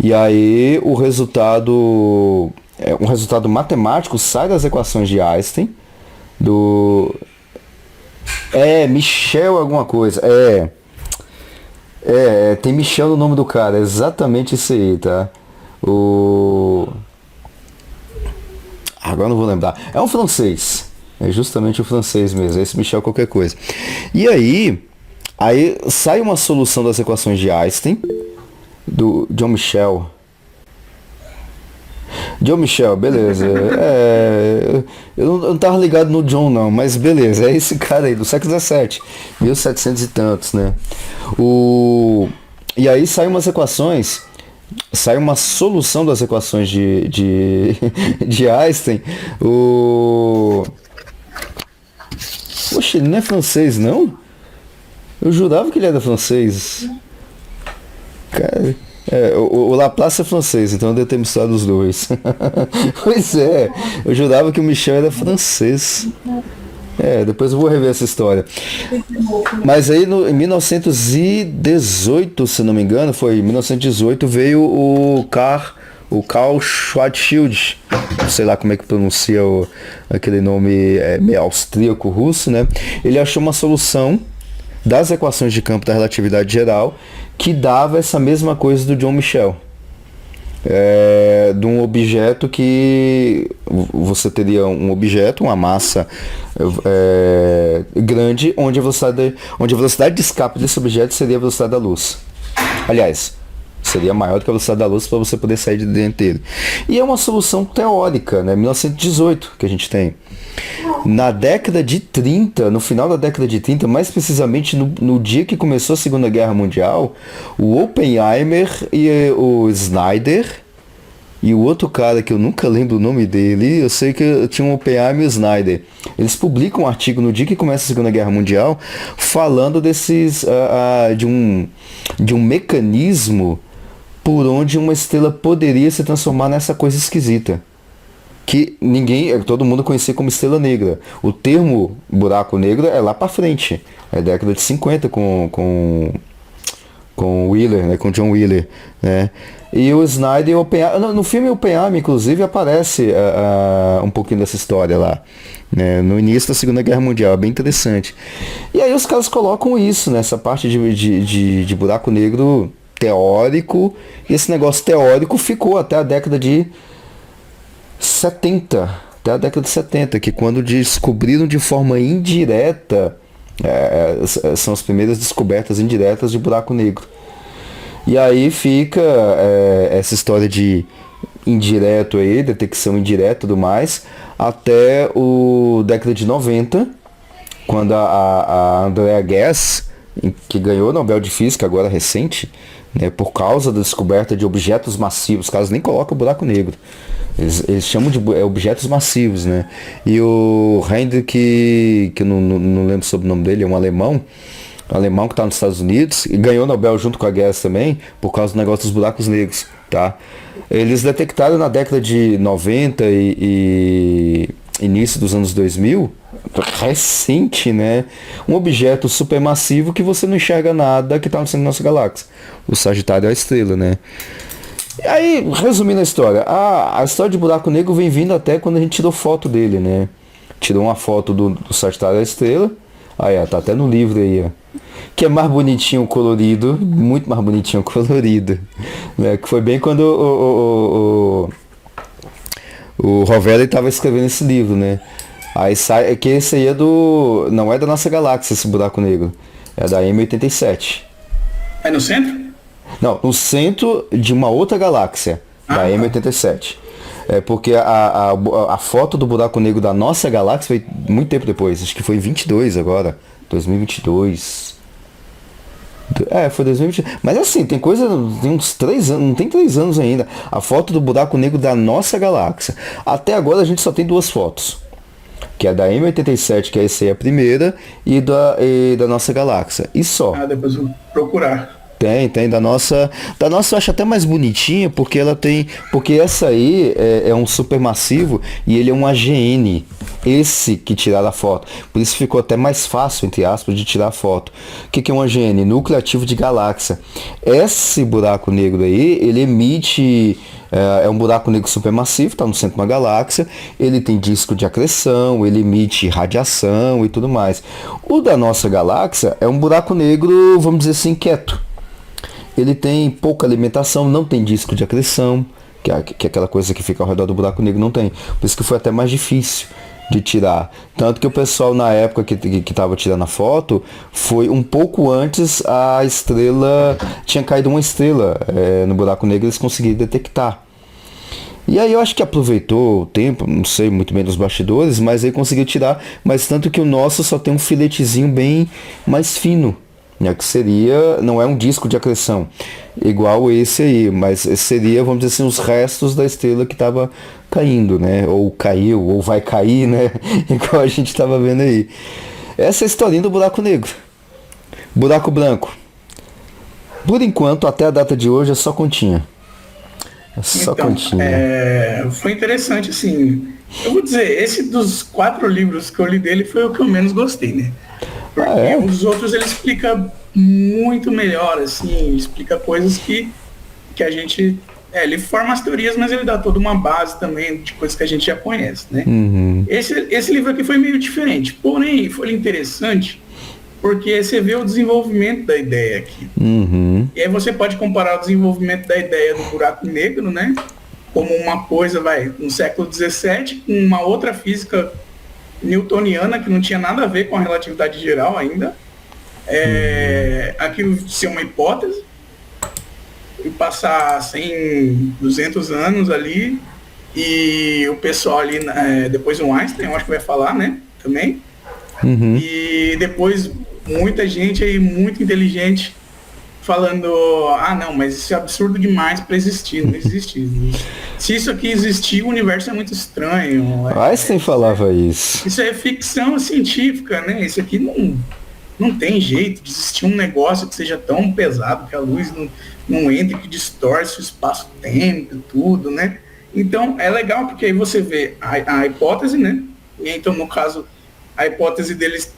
E aí o resultado, um resultado matemático sai das equações de Einstein, Michel alguma coisa. Tem Michel no nome do cara, é exatamente isso aí, tá? Agora não vou lembrar. É um francês. É justamente o francês mesmo. Esse Michel qualquer coisa. E aí sai uma solução das equações de Einstein, do John Michel. John Michel, beleza. Eu não tava ligado no John não, mas beleza, é esse cara aí, do século XVII, 1700 e tantos, né? E aí sai umas equações, sai uma solução das equações de Einstein. Poxa, ele não é francês, não? Eu jurava que ele era francês. Cara... o Laplace é francês, então eu devo ter misturado os dois. Pois é, eu jurava que o Michel era francês. Depois eu vou rever essa história. Mas aí em 1918, se não me engano, foi em 1918, veio o Karl Schwarzschild, sei lá como é que pronuncia aquele nome meio austríaco russo, né? Ele achou uma solução das equações de campo da relatividade geral que dava essa mesma coisa do John Michel. De um objeto que você teria um objeto, uma massa grande, onde a velocidade de escape desse objeto seria a velocidade da luz. Aliás, seria maior do que a velocidade da luz para você poder sair de dentro dele. E é uma solução teórica, né? 1918 que a gente tem. Na década de 30, no final da década de 30, mais precisamente no dia que começou a Segunda Guerra Mundial, o Oppenheimer e o Snyder e o outro cara que eu nunca lembro o nome dele, eu sei que tinha um Oppenheimer e o Snyder. Eles publicam um artigo no dia que começa a Segunda Guerra Mundial falando de um mecanismo por onde uma estrela poderia se transformar nessa coisa esquisita. Que todo mundo conhecia como estrela negra. O termo buraco negro é lá pra frente. É década de 50 com Wheeler, né? Com John Wheeler, né? E o Snyder e o Oppenheimer, no filme Oppenheimer, inclusive, aparece um pouquinho dessa história lá, né? No início da Segunda Guerra Mundial, é bem interessante. E aí os caras colocam isso, nessa parte de buraco negro teórico, e esse negócio teórico ficou até a década de 70, até a década de 70, que quando descobriram de forma indireta, são as primeiras descobertas indiretas de buraco negro. E aí fica essa história de indireto aí, detecção indireta e tudo mais, até o década de 90, quando a Andrea Ghez, que ganhou o Nobel de Física, agora recente, né, por causa da descoberta de objetos massivos. Os caras nem colocam o buraco negro. Eles chamam de objetos massivos, né? E o Hendrik, que eu não lembro sobre o nome dele, é um alemão que está nos Estados Unidos, e ganhou o Nobel junto com a Ghez também, por causa do negócio dos buracos negros, tá? Eles detectaram na década de 90 e início dos anos 2000, recente, né? Um objeto supermassivo que você não enxerga nada que está no centro da nossa galáxia. O Sagitário é a estrela, né? E aí, resumindo a história, a história de buraco negro vem vindo até quando a gente tirou foto dele, né? Tirou uma foto do Sagitário da estrela. Aí, ó, tá até no livro aí, ó. Que é mais bonitinho colorido, muito mais bonitinho colorido, né? Que foi bem quando o Rovelli estava escrevendo esse livro, né? Aí sai que esse aí não é da nossa galáxia, esse buraco negro. É da M87. É no centro? Não, no centro de uma outra galáxia, da M87. É porque a foto do buraco negro da nossa galáxia foi muito tempo depois. Acho que foi em 22 agora. 2022. Foi 2020. Mas assim, tem coisa, tem uns 3 anos, não tem 3 anos ainda. A foto do buraco negro da nossa galáxia. Até agora a gente só tem 2 fotos. Que é da M87, que essa aí é a primeira, e da nossa galáxia. E só. Depois eu vou procurar. Tem. Da nossa eu acho até mais bonitinha, porque ela tem. Porque essa aí é um supermassivo e ele é um AGN. Esse que tiraram a foto. Por isso ficou até mais fácil, entre aspas, de tirar a foto. O que é um AGN? Núcleo ativo de galáxia. Esse buraco negro aí, ele emite. É um buraco negro supermassivo, está no centro de uma galáxia. Ele tem disco de acreção, ele emite radiação e tudo mais. O da nossa galáxia é um buraco negro, vamos dizer assim, quieto. Ele tem pouca alimentação, não tem disco de acreção, que é aquela coisa que fica ao redor do buraco negro, não tem. Por isso que foi até mais difícil de tirar. Tanto que o pessoal, na época que estava tirando a foto, foi um pouco antes a estrela, tinha caído uma estrela no buraco negro, eles conseguiram detectar. E aí eu acho que aproveitou o tempo, não sei muito bem dos bastidores, mas aí conseguiu tirar, mas tanto que o nosso só tem um filetezinho bem mais fino. Que seria, não é um disco de acreção igual esse aí, mas seria, vamos dizer assim, os restos da estrela que estava caindo, né? Ou caiu, ou vai cair, né? Igual a gente estava vendo aí. Essa é a historinha do buraco negro. Buraco branco. Por enquanto, até a data de hoje, é só continha. Foi interessante, assim. Eu vou dizer, esse dos 4 livros que eu li dele foi o que eu menos gostei, né? Porque os outros ele explica muito melhor, assim, explica coisas que a gente... ele forma as teorias, mas ele dá toda uma base também de coisas que a gente já conhece, né? Uhum. Esse livro aqui foi meio diferente, porém foi interessante porque você vê o desenvolvimento da ideia aqui. Uhum. E aí você pode comparar o desenvolvimento da ideia do buraco negro, né? Como uma coisa, no século XVII, com uma outra física newtoniana que não tinha nada a ver com a relatividade geral ainda. Aquilo ser uma hipótese e passar 100, 200 anos ali e o pessoal ali, depois o Einstein, eu acho que vai falar, né, também. Uhum. E depois muita gente aí muito inteligente falando, não, mas isso é absurdo demais para existir, não existe. Se isso aqui existir, o universo é muito estranho. Einstein falava isso. Isso é ficção científica, né? Isso aqui não tem jeito de existir um negócio que seja tão pesado que a luz não entre, que distorce o espaço-tempo e tudo, né? Então, é legal porque aí você vê a hipótese, né? E então, no caso, a hipótese deles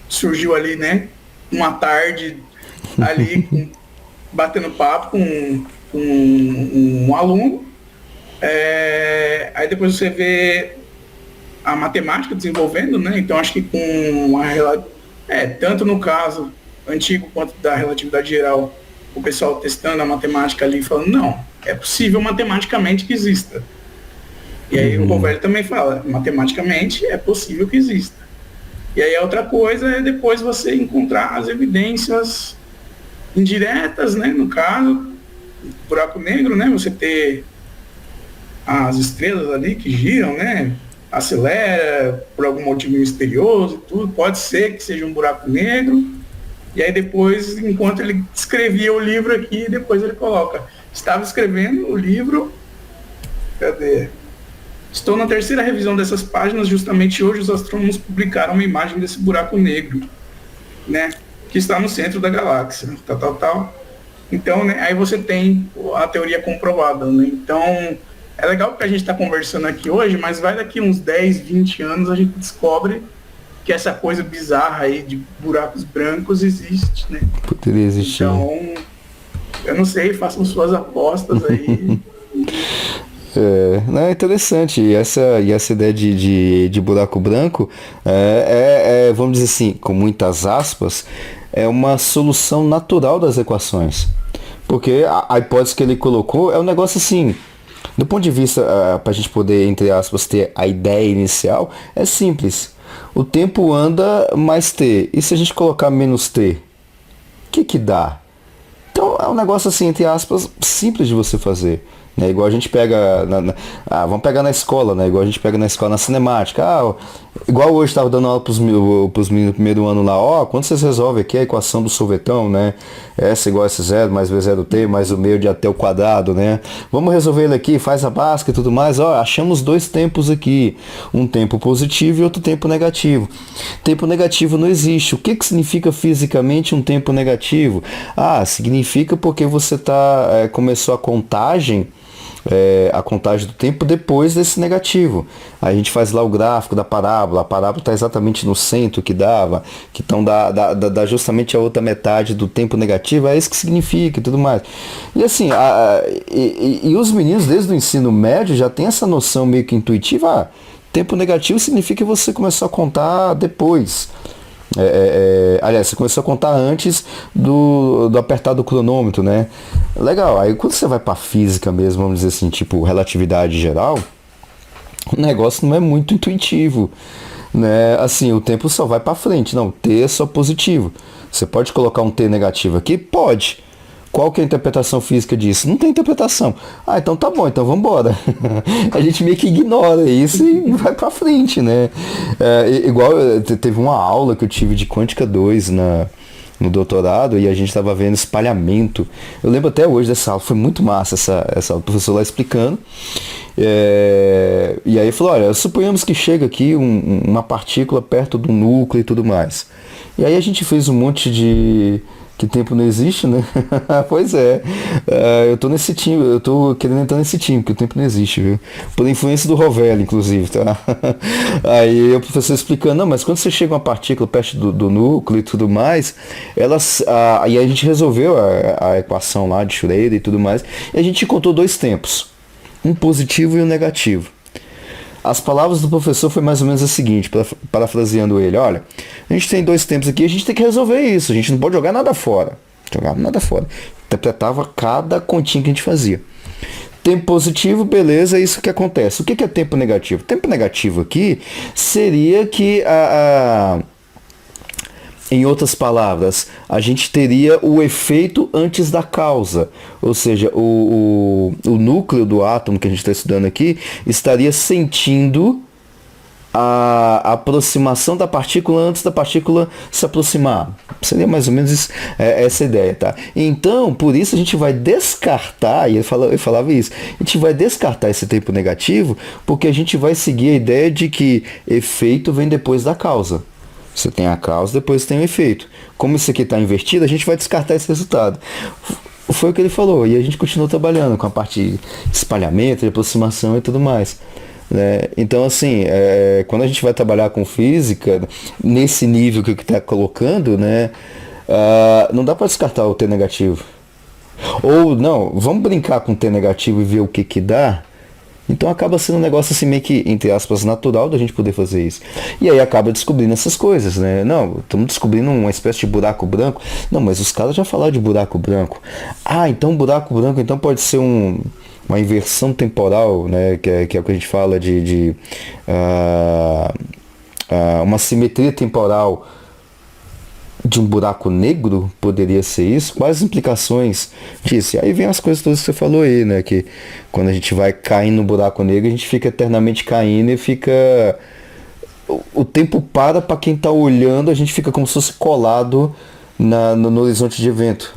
surgiu ali, né? Uma tarde ali, batendo papo com um aluno. Aí depois você vê a matemática desenvolvendo, né? Então, acho que com tanto no caso antigo quanto da relatividade geral, o pessoal testando a matemática ali, falando, não, é possível matematicamente que exista. E aí o Rovelli também fala, matematicamente é possível que exista. E aí a outra coisa é depois você encontrar as evidências indiretas, né? No caso, buraco negro, né? Você ter as estrelas ali que giram, né? Acelera por algum motivo misterioso e tudo, pode ser que seja um buraco negro. E aí depois, enquanto ele escrevia o livro aqui, depois ele coloca, estava escrevendo o livro, cadê? Estou na 3ª revisão dessas páginas, justamente hoje os astrônomos publicaram uma imagem desse buraco negro, né? Que está no centro da galáxia, tal. Então, né, aí você tem a teoria comprovada, né? Então, é legal que a gente está conversando aqui hoje, mas vai daqui uns 10, 20 anos a gente descobre que essa coisa bizarra aí de buracos brancos existe, né? Poderia existir. Então, eu não sei, façam suas apostas aí. Não, é interessante. E essa ideia de buraco branco vamos dizer assim, com muitas aspas, é uma solução natural das equações. Porque a hipótese que ele colocou é um negócio assim, do ponto de vista, para a gente poder, entre aspas, ter a ideia inicial, é simples. O tempo anda mais t. E se a gente colocar menos t? O que dá? Então é um negócio assim, entre aspas, simples de você fazer. né? Igual a gente pega, vamos pegar na escola, né? Igual a gente pega na escola, na cinemática. Igual hoje estava dando aula pros meninos do primeiro ano lá, quando vocês resolvem aqui a equação do sorvetão, né? S igual a S0, mais V0T, mais o meio de até o quadrado, né? Vamos resolver ele aqui, faz a básica e tudo mais. Achamos dois tempos aqui. Um tempo positivo e outro tempo negativo. Tempo negativo não existe. O que significa fisicamente um tempo negativo? Significa porque você começou a contagem do tempo depois desse negativo. Aí a gente faz lá o gráfico da parábola, a parábola está exatamente no centro que dava, que então dá justamente a outra metade do tempo negativo, é isso que significa e tudo mais. E assim, e os meninos desde o ensino médio já tem essa noção meio que intuitiva, tempo negativo significa que você começou a contar depois. Aliás, você começou a contar antes do apertar do cronômetro, né? Legal, aí quando você vai para física mesmo, vamos dizer assim, tipo relatividade geral, o negócio não é muito intuitivo, né? Assim, o tempo só vai para frente, não, T é só positivo. Você pode colocar um T negativo aqui? Pode. Qual que é a interpretação física disso? Não tem interpretação. Então tá bom, então vamos embora. A gente meio que ignora isso e vai pra frente, né? Igual teve uma aula que eu tive de Quântica 2 no doutorado e a gente estava vendo espalhamento. Eu lembro até hoje dessa aula, foi muito massa essa aula, o professor lá explicando. E aí ele falou, olha, suponhamos que chega aqui uma partícula perto do núcleo e tudo mais. E aí a gente fez um monte de... Que tempo não existe, né? Pois é. Eu tô nesse time, eu tô querendo entrar nesse time, porque o tempo não existe, viu? Por influência do Rovelli, inclusive, tá? Aí o professor explicando, não, mas quando você chega uma partícula perto do núcleo e tudo mais, aí a gente resolveu a equação lá de Schrödinger e tudo mais, e a gente encontrou dois tempos, um positivo e um negativo. As palavras do professor foi mais ou menos a seguinte, parafraseando ele, olha, a gente tem dois tempos aqui, a gente tem que resolver isso, a gente não pode jogar nada fora. Jogava nada fora. Interpretava cada continha que a gente fazia. Tempo positivo, beleza, é isso que acontece. O que é tempo negativo? Tempo negativo aqui seria que em outras palavras, a gente teria o efeito antes da causa. Ou seja, o núcleo do átomo que a gente está estudando aqui estaria sentindo a aproximação da partícula antes da partícula se aproximar. Seria mais ou menos essa ideia, tá? Então, por isso a gente vai descartar, e ele falava isso, a gente vai descartar esse tempo negativo, porque a gente vai seguir a ideia de que efeito vem depois da causa. Você tem a causa, depois tem o efeito. Como isso aqui está invertido, a gente vai descartar esse resultado. Foi o que ele falou. E a gente continuou trabalhando com a parte de espalhamento, de aproximação e tudo mais. Né? Então, assim, quando a gente vai trabalhar com física, nesse nível que está colocando, né, não dá para descartar o T negativo. Ou, não, vamos brincar com o T negativo e ver o que dá. Então acaba sendo um negócio assim meio que, entre aspas, natural da gente poder fazer isso. E aí acaba descobrindo essas coisas, né? Não, estamos descobrindo uma espécie de buraco branco. Não, mas os caras já falaram de buraco branco. Então buraco branco então pode ser uma inversão temporal, né? Que é o que a gente fala de uma simetria temporal de um buraco negro, poderia ser isso? Quais as implicações disso? E aí vem as coisas todas que você falou aí, né? Que quando a gente vai caindo no buraco negro, a gente fica eternamente caindo e fica... O tempo para quem está olhando, a gente fica como se fosse colado no horizonte de evento.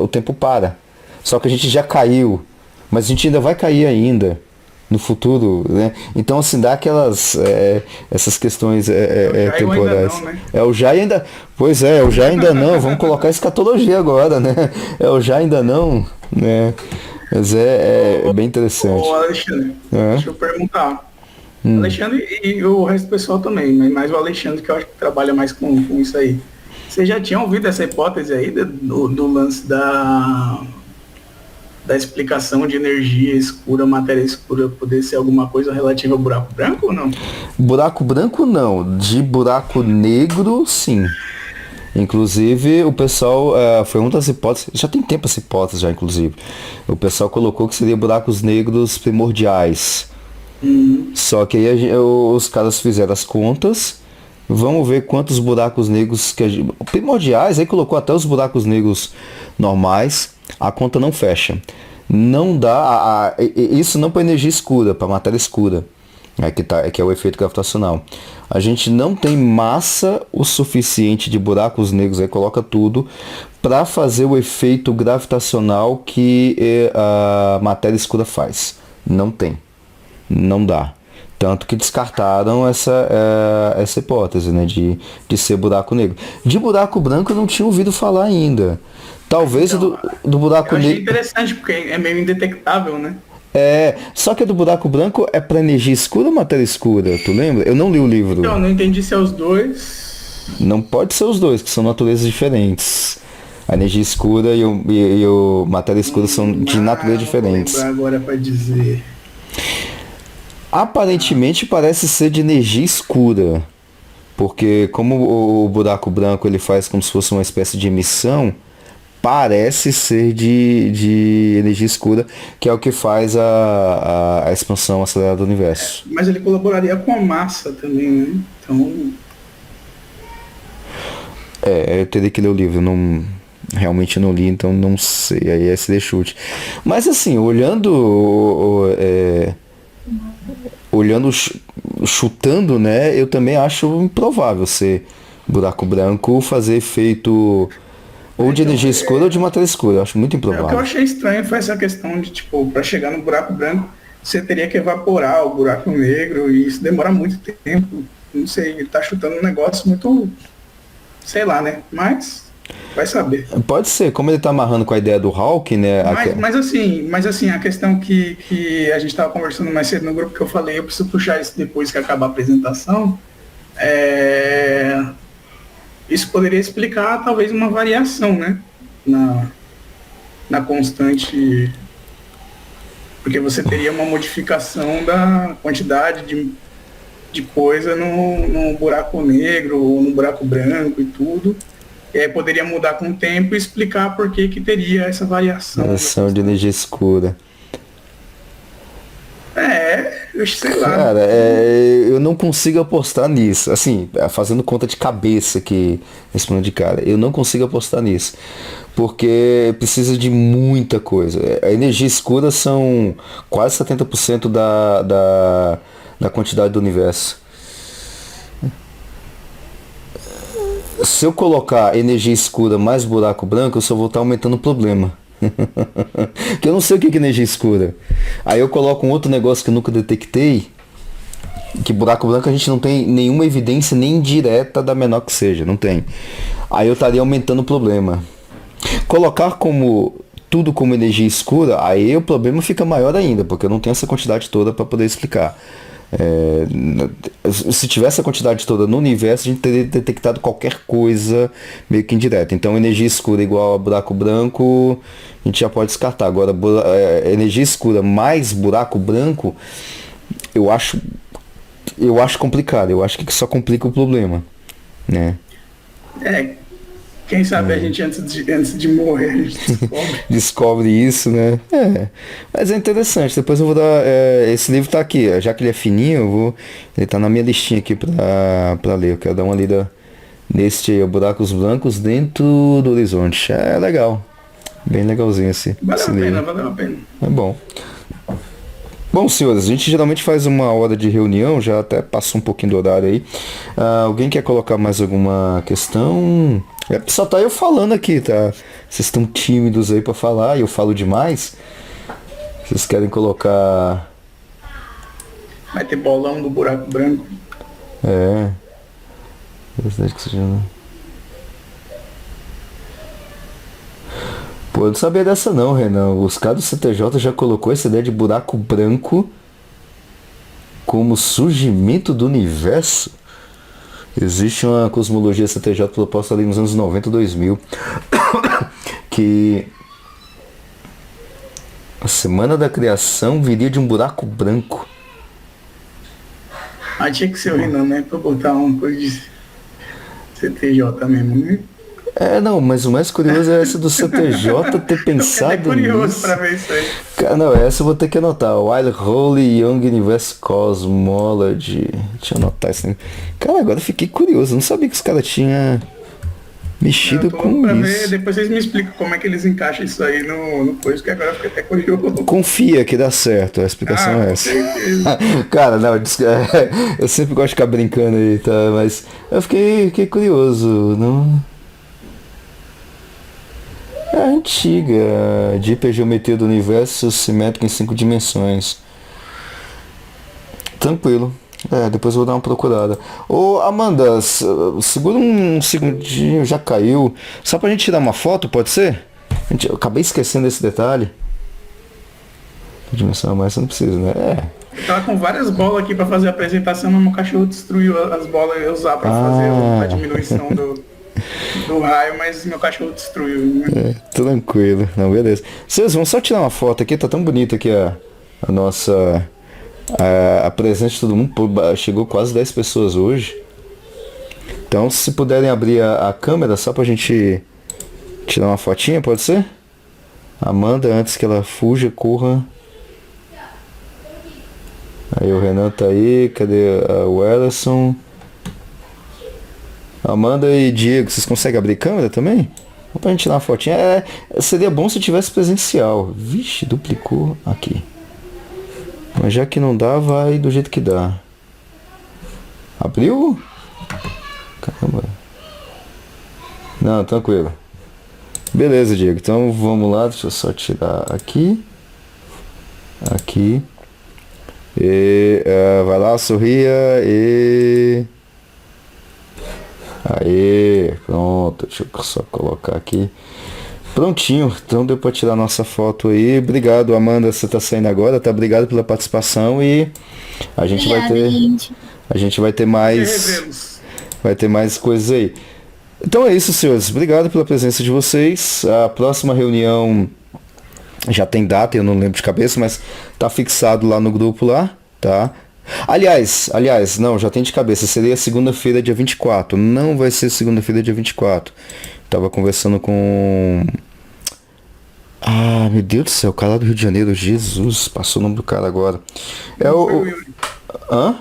O tempo para. Só que a gente já caiu, mas a gente ainda vai cair ainda no futuro, né? Então, assim, dá aquelas essas questões temporais. Não, né? O já e ainda... Pois é, o já ainda não. Vamos colocar escatologia agora, né? O já ainda não, né? Mas é bem interessante. Ô Alexandre, deixa eu perguntar. Alexandre e o resto do pessoal também, mas o Alexandre que eu acho que trabalha mais com isso aí. Você já tinha ouvido essa hipótese aí do lance da explicação de energia escura, matéria escura, poder ser alguma coisa relativa ao buraco branco ou não? Buraco branco não, de buraco negro sim. Inclusive o pessoal, foi uma das hipóteses, já tem tempo essa hipótese já inclusive, o pessoal colocou que seria buracos negros primordiais. Só que aí os caras fizeram as contas, vamos ver quantos buracos negros primordiais, aí colocou até os buracos negros normais, a conta não fecha. Não dá, isso não para energia escura, para matéria escura, que é o efeito gravitacional. A gente não tem massa o suficiente de buracos negros, aí coloca tudo, para fazer o efeito gravitacional que a matéria escura faz. Não tem. Não dá. Tanto que descartaram essa hipótese, né, de ser buraco negro. De buraco branco eu não tinha ouvido falar ainda. Talvez Então, do buraco eu achei negro. interessante, porque é meio indetectável, né? Só que a do buraco branco é para energia escura ou matéria escura? Tu lembra? Eu não li o livro. Então, não entendi se é os dois. Não pode ser os dois, que são naturezas diferentes. A energia escura e o matéria escura são de natureza diferentes. Vou lembrar agora para dizer. Aparentemente parece ser de energia escura. Porque como o buraco branco ele faz como se fosse uma espécie de emissão, parece ser de energia escura, que é o que faz a expansão acelerada do universo. Mas ele colaboraria com a massa também, né? Então, Eu teria que ler o livro, realmente não li, então não sei, aí é esse de chute. Mas assim, chutando, né, eu também acho improvável ser buraco branco fazer efeito ou de energia escura ou de matéria escura. Eu acho muito o que eu improvável. achei estranho foi essa questão de, tipo, para chegar no buraco branco, você teria que evaporar o buraco negro e isso demora muito tempo. Não sei, ele tá chutando um negócio muito, sei lá, né? Mas vai saber. Pode ser, como ele tá amarrando com a ideia do Hawking, né? Mas assim, a questão que a gente estava conversando mais cedo no grupo que eu falei, eu preciso puxar isso depois que acabar a apresentação. Isso poderia explicar talvez uma variação, né? Na constante. Porque você teria uma modificação da quantidade de coisa no buraco negro ou no buraco branco e tudo. E aí poderia mudar com o tempo e explicar por que teria essa variação. Variação de energia escura. Eu sei lá. Cara, eu não consigo apostar nisso. Assim, fazendo conta de cabeça aqui, respondendo de cara, eu não consigo apostar nisso. Porque precisa de muita coisa. A energia escura são quase 70% da quantidade do universo. Se eu colocar energia escura mais buraco branco, eu só vou estar aumentando o problema. Que eu não sei o que é energia escura. Aí eu coloco um outro negócio que eu nunca detectei, que buraco branco a gente não tem nenhuma evidência nem direta da menor que seja, não tem. Aí eu estaria aumentando o problema. Colocar tudo como energia escura, aí o problema fica maior ainda, porque eu não tenho essa quantidade toda para poder explicar. Se tivesse a quantidade toda no universo, a gente teria detectado qualquer coisa meio que indireta. Então energia escura igual a buraco branco, a gente já pode descartar. Agora energia escura mais buraco branco, eu acho complicado. Eu acho que só complica o problema, né? Quem sabe a gente antes de morrer, a gente descobre isso, né? Mas é interessante. Depois eu vou dar. Esse livro tá aqui, já que ele é fininho, ele tá na minha listinha aqui pra ler. Eu quero dar uma lida neste aí, Buracos Brancos Dentro do Horizonte. É legal. Bem legalzinho esse livro. Valeu a pena. É bom. Bom, senhores, a gente geralmente faz uma hora de reunião, já até passou um pouquinho do horário aí. Alguém quer colocar mais alguma questão? Só tá eu falando aqui, tá? Vocês estão tímidos aí pra falar e eu falo demais. Vocês querem colocar... Vai ter bolão do buraco branco. Velocidade que seja... Pô, eu não sabia dessa não, Renan. Os caras do CTJ já colocou essa ideia de buraco branco como surgimento do universo. Existe uma cosmologia CTJ proposta ali nos anos 90, 2000, que a semana da criação viria de um buraco branco. Tinha que ser o Renan, né? Pra botar uma coisa de CTJ mesmo, né? Não, mas o mais curioso é essa do CTJ ter pensado nisso. Eu fiquei curioso pra ver isso aí. Cara, não, essa eu vou ter que anotar. Wild Holy Young Universe Cosmology. Deixa eu anotar isso aí. Cara, agora eu fiquei curioso. Eu não sabia que os caras tinham Mexido Eu tô com pra ver, isso. depois vocês me explicam como é que eles encaixam isso aí no coisa, que agora eu fiquei até curioso. Confia que dá certo, a explicação Ah, é com essa. certeza. Cara, não, eu sempre gosto de ficar brincando aí, tá? Mas eu fiquei curioso. Não. É antiga, de Geometria do Universo Simétrico em 5 dimensões. Tranquilo. Depois eu vou dar uma procurada. Ô, Amanda, segura um segundinho, já caiu. Só pra gente tirar uma foto, pode ser? Eu acabei esquecendo esse detalhe. Dimensão a mais, você não precisa, né? Eu tava com várias bolas aqui pra fazer a apresentação, mas meu cachorro destruiu as bolas que eu ia usar pra fazer a Ah, diminuição do raio, mas meu cachorro destruiu, né? tranquilo. Não, beleza. Vocês vão só tirar uma foto aqui, tá tão bonita aqui a nossa. A presença de todo mundo. Pô, chegou quase 10 pessoas hoje. Então, se puderem abrir a câmera só pra gente tirar uma fotinha, pode ser? Amanda, antes que ela fuja, corra. Aí o Renan tá aí, cadê o Ellison? Amanda e Diego, vocês conseguem abrir câmera também? Pra gente tirar uma fotinha. Seria bom se tivesse presencial. Vixe, duplicou aqui. Mas já que não dá, vai do jeito que dá. Abriu? Caramba. Não, tranquilo. Beleza, Diego. Então vamos lá, deixa eu só tirar aqui. Aqui. Vai lá, sorria e... Aê, pronto. Deixa eu só colocar aqui. Prontinho, então deu pra tirar nossa foto aí. Obrigado, Amanda, você tá saindo agora, tá? Obrigado pela participação e a gente vai Obrigada, ter... gente. A gente vai ter E mais... revemos. Vai ter mais coisas aí. Então é isso, senhores. Obrigado pela presença de vocês. A próxima reunião já tem data, eu não lembro de cabeça, mas tá fixado lá no grupo lá, tá? Aliás, não, já tem de cabeça. Seria segunda-feira, dia 24. Não vai ser segunda-feira, dia 24. Tava conversando com... Ah, meu Deus do céu, o cara lá do Rio de Janeiro. Jesus, passou o nome do cara agora. É Foi o... o Yuri. Hã?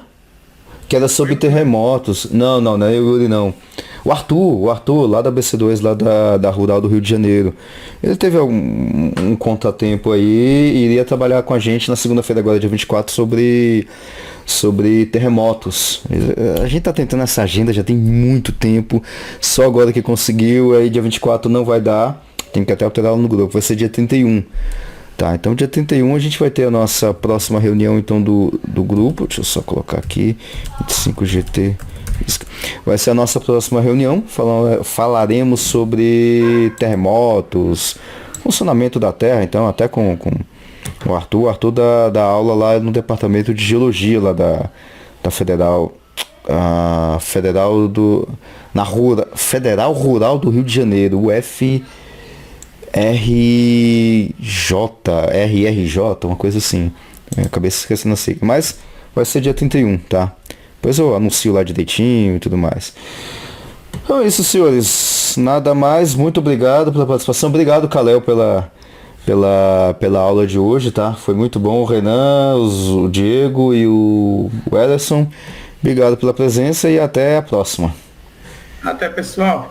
Que era sobre terremotos. Não é o Yuri não. O Arthur, lá da BC2, lá da Rural do Rio de Janeiro. Ele teve um contratempo aí e iria trabalhar com a gente na segunda-feira agora, dia 24, sobre terremotos. A gente tá tentando essa agenda já tem muito tempo. Só agora que conseguiu, aí dia 24 não vai dar. Tem que até alterar no grupo, vai ser dia 31. Tá, então dia 31 a gente vai ter a nossa próxima reunião então do grupo. Deixa eu só colocar aqui, 25GT. Vai ser a nossa próxima reunião. Falaremos sobre terremotos, funcionamento da Terra, então até com o Arthur. O Arthur da aula lá no departamento de geologia lá da Federal. Federal Rural do Rio de Janeiro, o RRJ, uma coisa assim. Eu acabei esquecendo assim. Mas vai ser dia 31, tá? Depois eu anuncio lá direitinho e tudo mais. Então é isso, senhores. Nada mais. Muito obrigado pela participação. Obrigado, Kalel, pela aula de hoje, tá? Foi muito bom. O Renan, o Diego e o Ellison. Obrigado pela presença e até a próxima. Até, pessoal.